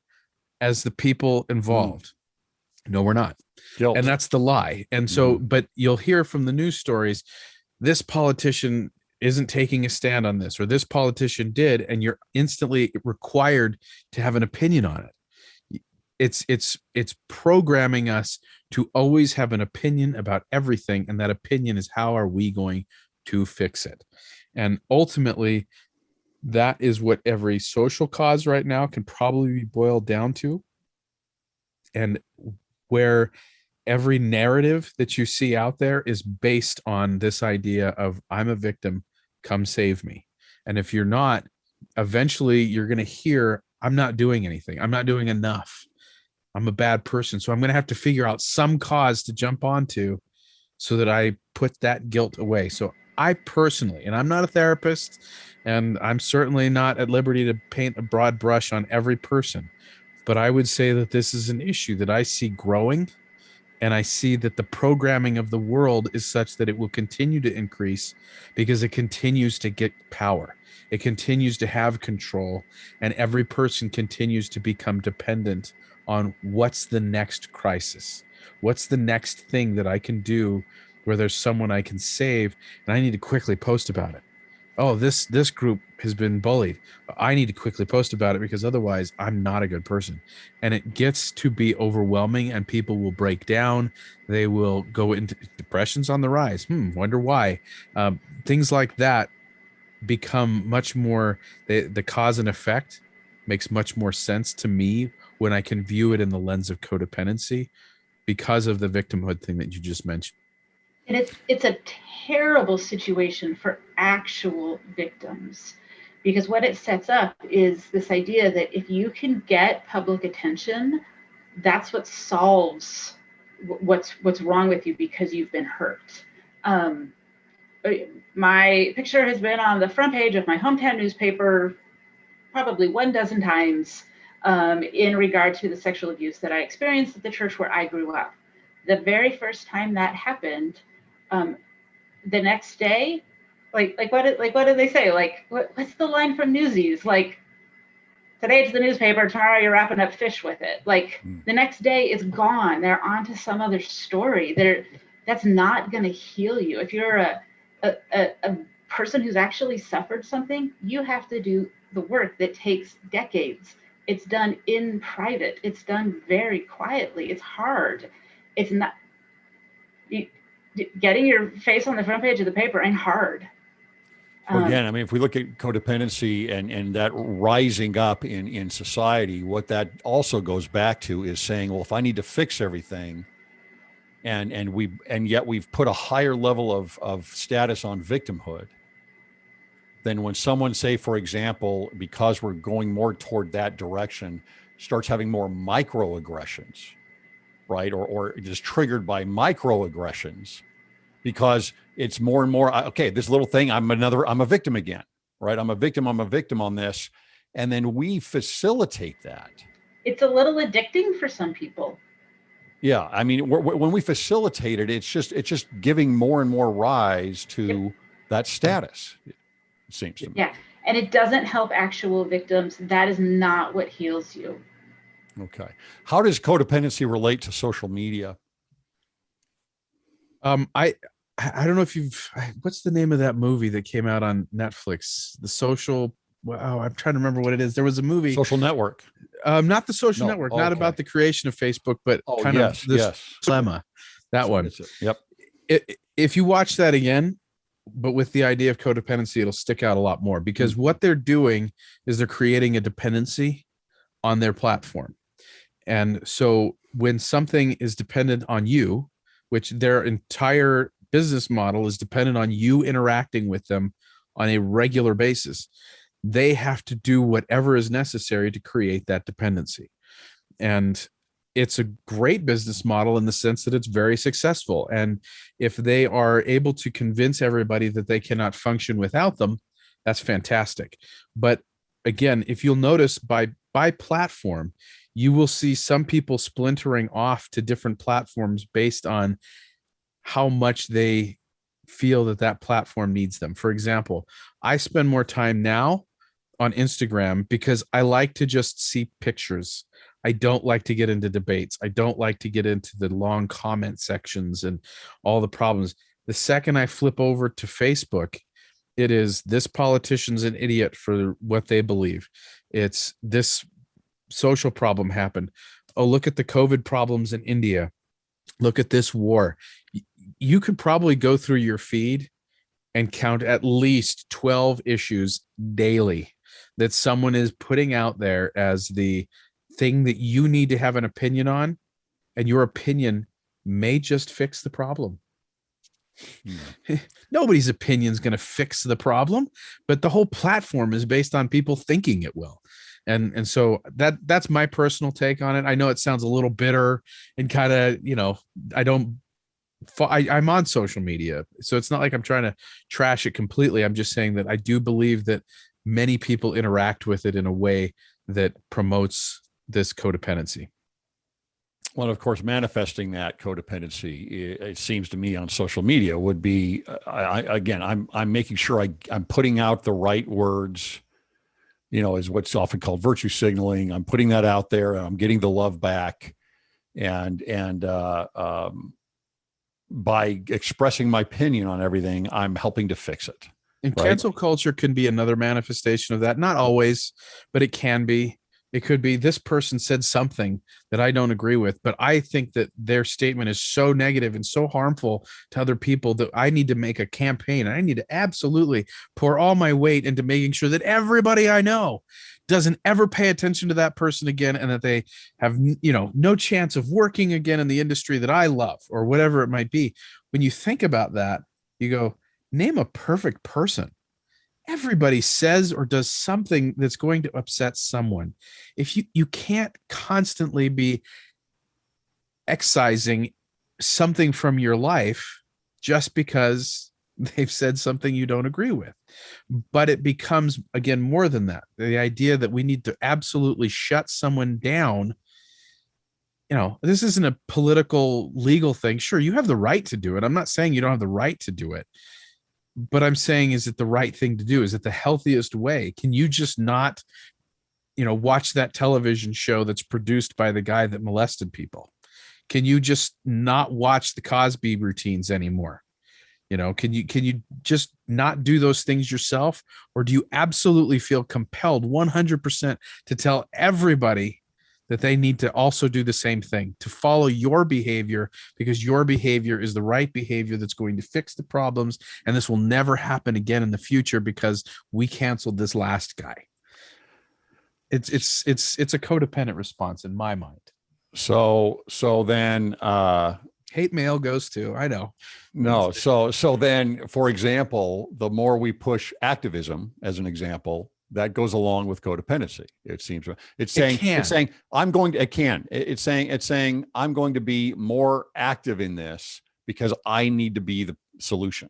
as the people involved. No, we're not. Guilt. And that's the lie. And so, but you'll hear from the news stories, this politician isn't taking a stand on this, or this politician did, and you're instantly required to have an opinion on it. It's programming us to always have an opinion about everything, and that opinion is how are we going to fix it. And ultimately, that is what every social cause right now can probably be boiled down to, and where every narrative that you see out there is based on this idea of I'm a victim, come save me. And if you're not, eventually you're going to hear I'm not doing anything, I'm not doing enough, I'm a bad person. So I'm going to have to figure out some cause to jump onto so that I put that guilt away. So I personally, and I'm not a therapist, and I'm certainly not at liberty to paint a broad brush on every person, but I would say that this is an issue that I see growing, and I see that the programming of the world is such that it will continue to increase because it continues to get power. It continues to have control, and every person continues to become dependent on what's the next crisis, what's the next thing that I can do where there's someone I can save, and I need to quickly post about it. Oh, this group has been bullied. I need to quickly post about it because otherwise I'm not a good person. And it gets to be overwhelming, and people will break down. They will go into depression's on the rise. Wonder why. Things like that become much more, the cause and effect makes much more sense to me when I can view it in the lens of codependency because of the victimhood thing that you just mentioned. And it's a terrible situation for actual victims, because what it sets up is this idea that if you can get public attention, that's what solves what's wrong with you because you've been hurt. My picture has been on the front page of my hometown newspaper probably 12 times in regard to the sexual abuse that I experienced at the church where I grew up. The very first time that happened, the next day, what do they say? Like, what's the line from Newsies? Like, today it's the newspaper, tomorrow you're wrapping up fish with it. Like, the next day it's gone. They're on to some other story. That's not going to heal you. If you're a person who's actually suffered something, you have to do the work that takes decades. It's done in private. It's done very quietly. It's hard. It's not. Getting your face on the front page of the paper ain't hard. Again, I mean, if we look at codependency and that rising up in society, what that also goes back to is saying, well, if I need to fix everything, and yet we've put a higher level of status on victimhood, then when someone, say, for example, because we're going more toward that direction, starts having more microaggressions, right, or just triggered by microaggressions, because it's more and more, okay, this little thing, I'm a victim again, right? I'm a victim on this. And then we facilitate that. It's a little addicting for some people. Yeah. I mean, when we facilitate it, it's just giving more and more rise to that status, it seems to me. Yeah. And it doesn't help actual victims. That is not what heals you. Okay. How does codependency relate to social media? I don't know if what's the name of that movie that came out on Netflix? I'm trying to remember what it is. There was a movie, Social Network. Not the Social Network, not about the creation of Facebook, but of this dilemma. That one. Yep. If you watch that again, but with the idea of codependency, it'll stick out a lot more, because what they're doing is they're creating a dependency on their platform. And so when something is dependent on you, which their entire business model is dependent on you interacting with them on a regular basis, they have to do whatever is necessary to create that dependency. And it's a great business model in the sense that it's very successful. And if they are able to convince everybody that they cannot function without them, that's fantastic. But again, if you'll notice by platform, you will see some people splintering off to different platforms based on how much they feel that platform needs them. For example, I spend more time now on Instagram because I like to just see pictures. I don't like to get into debates. I don't like to get into the long comment sections and all the problems. The second I flip over to Facebook, it is this politician's an idiot for what they believe. It's this social problem happened. Oh, look at the COVID problems in India. Look at this war. You could probably go through your feed and count at least 12 issues daily that someone is putting out there as the thing that you need to have an opinion on, and your opinion may just fix the problem. Nobody's opinion is going to fix the problem, but the whole platform is based on people thinking it will. And so that's my personal take on it. I know it sounds a little bitter and kind of, I'm on social media, so it's not like I'm trying to trash it completely. I'm just saying that I do believe that many people interact with it in a way that promotes this codependency. Well, of course, manifesting that codependency, it seems to me, on social media would be, I'm making sure I'm putting out the right words, is what's often called virtue signaling. I'm putting that out there, and I'm getting the love back, and by expressing my opinion on everything, I'm helping to fix it. And cancel culture can be another manifestation of that. Not always, but it can be. It could be, this person said something that I don't agree with, but I think that their statement is so negative and so harmful to other people that I need to make a campaign. I need to absolutely pour all my weight into making sure that everybody I know doesn't ever pay attention to that person again, and that they have, no chance of working again in the industry that I love, or whatever it might be. When you think about that, you go, name a perfect person. Everybody says or does something that's going to upset someone. If you can't constantly be excising something from your life just because they've said something you don't agree with. But it becomes, again, more than that. The idea that we need to absolutely shut someone down. This isn't a political, legal thing. Sure, you have the right to do it. I'm not saying you don't have the right to do it. But I'm saying, is it the right thing to do? Is it the healthiest way? Can you just not, watch that television show that's produced by the guy that molested people? Can you just not watch the Cosby routines anymore? Can you just not do those things yourself? Or do you absolutely feel compelled 100% to tell everybody that they need to also do the same thing, to follow your behavior, because your behavior is the right behavior that's going to fix the problems. And this will never happen again in the future because we canceled this last guy. It's a codependent response in my mind. So then, hate mail goes to, I know. No. So then, for example, the more we push activism as an example, that goes along with codependency. It seems it's saying I'm going to be more active in this because I need to be the solution.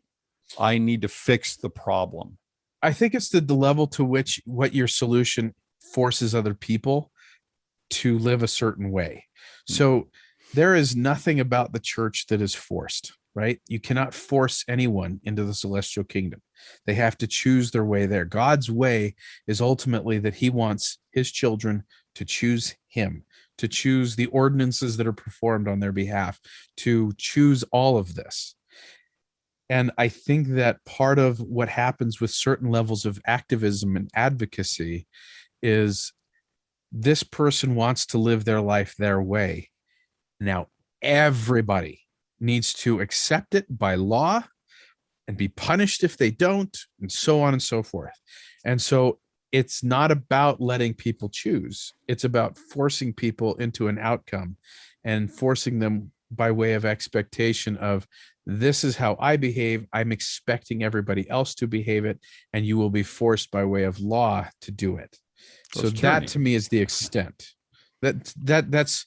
I need to fix the problem. I think it's the level to which what your solution forces other people to live a certain way. So there is nothing about the church that is forced, right? You cannot force anyone into the celestial kingdom. They have to choose their way there. God's way is ultimately that he wants his children to choose him, to choose the ordinances that are performed on their behalf, to choose all of this. And I think that part of what happens with certain levels of activism and advocacy is this person wants to live their life their way. Now, everybody needs to accept it by law and be punished if they don't, and so on and so forth. And so it's not about letting people choose. It's about forcing people into an outcome and forcing them by way of expectation of, this is how I behave. I'm expecting everybody else to behave it, and you will be forced by way of law to do it. So that to me is the extent. That's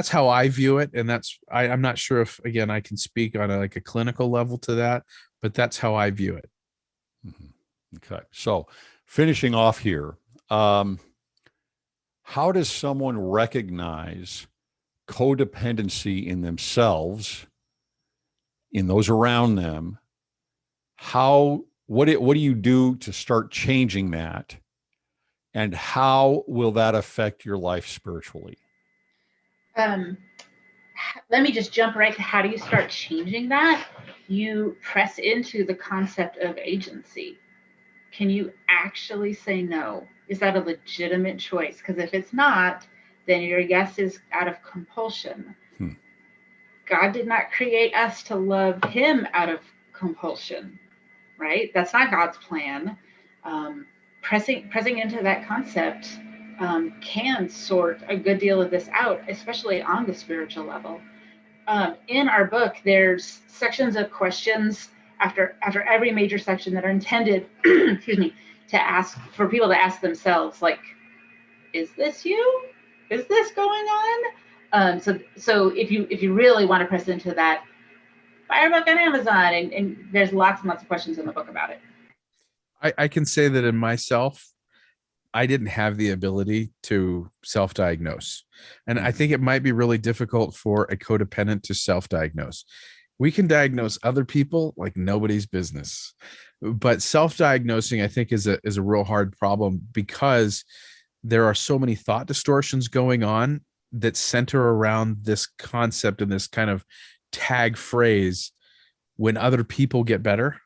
how I view it. And I'm not sure if, again, I can speak on a clinical level to that, but that's how I view it. Mm-hmm. Okay. So finishing off here, how does someone recognize codependency in themselves, in those around them? What do you do to start changing that? And how will that affect your life spiritually? Let me just jump right to how do you start changing that? You press into the concept of agency. Can you actually say no? Is that a legitimate choice? Because if it's not, then your yes is out of compulsion. God did not create us to love him out of compulsion, right? That's not God's plan. Pressing into that concept can sort a good deal of this out, especially on the spiritual level. In our book, there's sections of questions after every major section that are intended, excuse me, for people to ask themselves, like, is this you? Is this going on? So if you really want to press into that, buy our book on Amazon, and there's lots and lots of questions in the book about it. I can say that in myself, I didn't have the ability to self-diagnose. And I think it might be really difficult for a codependent to self-diagnose. We can diagnose other people like nobody's business, but self-diagnosing, I think, is a real hard problem, because there are so many thought distortions going on that center around this concept and this kind of tag phrase: when other people get better,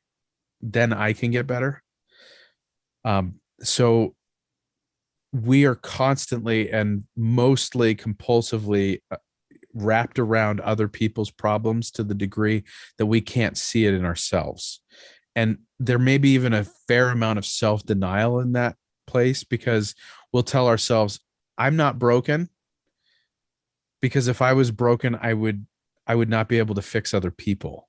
then I can get better. So we are constantly and mostly compulsively wrapped around other people's problems to the degree that we can't see it in ourselves. And there may be even a fair amount of self-denial in that place, because we'll tell ourselves, I'm not broken, because if I was broken, I would not be able to fix other people.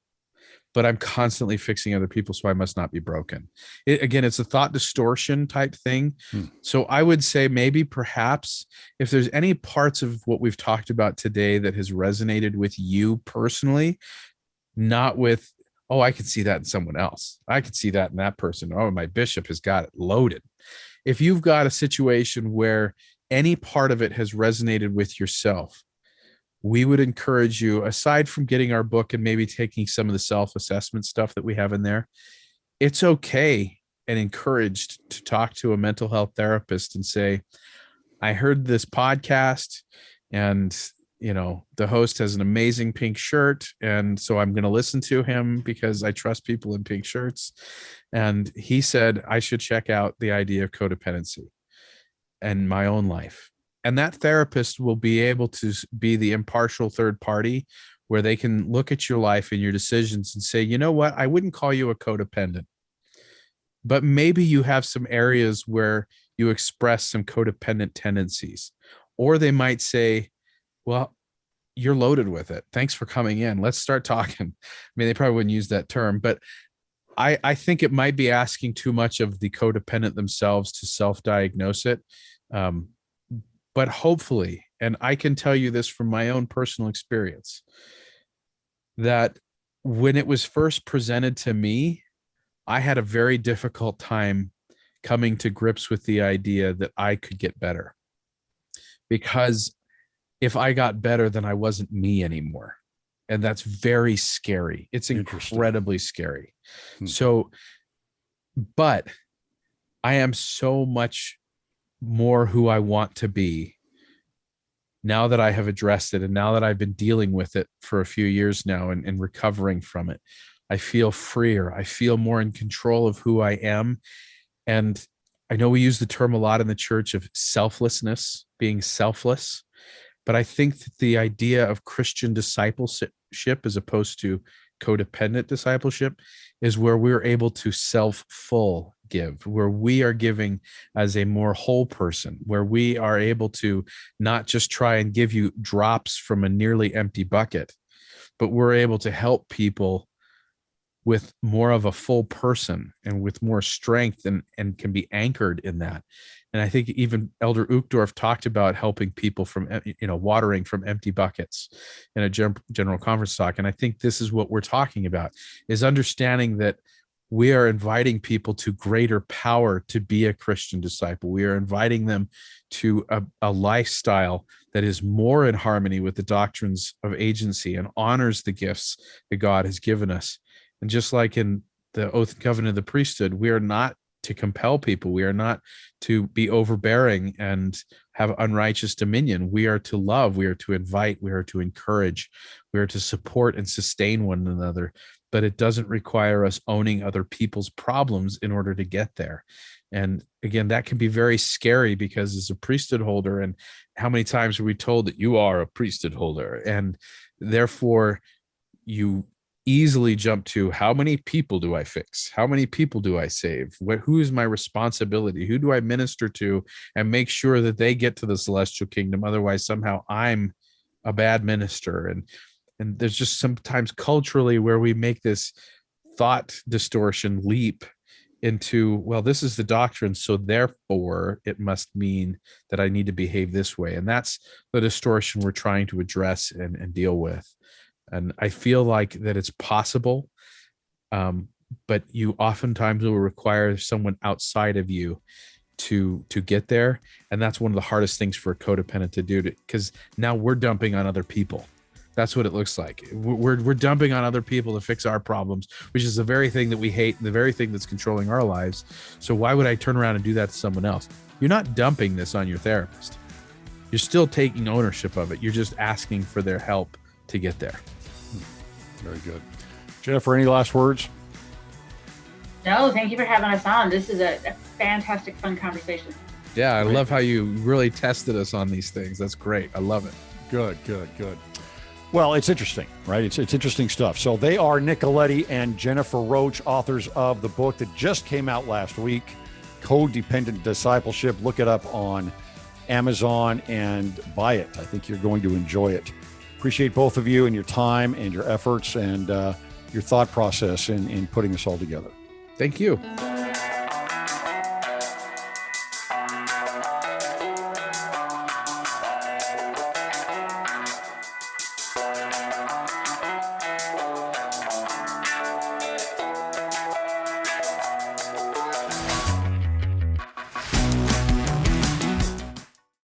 But I'm constantly fixing other people, so I must not be broken. It's a thought distortion type thing. So I would say maybe perhaps if there's any parts of what we've talked about today that has resonated with you personally, not with, oh, I could see that in someone else. I could see that in that person. Oh, my bishop has got it loaded. If you've got a situation where any part of it has resonated with yourself, we would encourage you, aside from getting our book and maybe taking some of the self-assessment stuff that we have in there, it's okay and encouraged to talk to a mental health therapist and say, I heard this podcast, and the host has an amazing pink shirt, and so I'm going to listen to him because I trust people in pink shirts. And he said I should check out the idea of codependency in my own life. And that therapist will be able to be the impartial third party where they can look at your life and your decisions and say, you know what, I wouldn't call you a codependent, but maybe you have some areas where you express some codependent tendencies. Or they might say, well, you're loaded with it. Thanks for coming in. Let's start talking. I mean, they probably wouldn't use that term, but I think it might be asking too much of the codependent themselves to self-diagnose it. But hopefully, and I can tell you this from my own personal experience, that when it was first presented to me, I had a very difficult time coming to grips with the idea that I could get better. Because if I got better, then I wasn't me anymore. And that's very scary. It's incredibly scary. So, but I am so much more who I want to be now that I have addressed it. And now that I've been dealing with it for a few years now and recovering from it, I feel freer. I feel more in control of who I am. And I know we use the term a lot in the church of selflessness, being selfless. But I think that the idea of Christian discipleship as opposed to codependent discipleship is where we're able to self-full give, where we are giving as a more whole person, where we are able to not just try and give you drops from a nearly empty bucket, but we're able to help people with more of a full person and with more strength and can be anchored in that. And I think even Elder Uchtdorf talked about helping people from, watering from empty buckets in a general conference talk. And I think this is what we're talking about, is understanding that we are inviting people to greater power to be a Christian disciple. We are inviting them to a lifestyle that is more in harmony with the doctrines of agency and honors the gifts that God has given us. And just like in the oath and covenant of the priesthood, we are not to compel people. We are not to be overbearing and have unrighteous dominion. We are to love. We are to invite. We are to encourage. We are to support and sustain one another. But it doesn't require us owning other people's problems in order to get there. And again, that can be very scary because as a priesthood holder, and how many times are we told that you are a priesthood holder? And therefore, you easily jump to, how many people do I fix? How many people do I save? Who is my responsibility? Who do I minister to and make sure that they get to the celestial kingdom? Otherwise, somehow I'm a bad minister. And there's just sometimes culturally where we make this thought distortion leap into, well, this is the doctrine, so therefore it must mean that I need to behave this way. And that's the distortion we're trying to address and deal with. And I feel like that it's possible, but you oftentimes will require someone outside of you to get there. And that's one of the hardest things for a codependent to do, because now we're dumping on other people. That's what it looks like. We're dumping on other people to fix our problems, which is the very thing that we hate and the very thing that's controlling our lives. So why would I turn around and do that to someone else? You're not dumping this on your therapist. You're still taking ownership of it. You're just asking for their help to get there. Very good. Jennifer, any last words? No, thank you for having us on. This is a fantastic, fun conversation. Yeah, I love how you really tested us on these things. That's great. I love it. Good. Well, it's interesting, right? It's interesting stuff. So they are Galieti and Jennifer Roach, authors of the book that just came out last week, Codependent Discipleship. Look it up on Amazon and buy it. I think you're going to enjoy it. Appreciate both of you and your time and your efforts and your thought process in putting this all together. Thank you.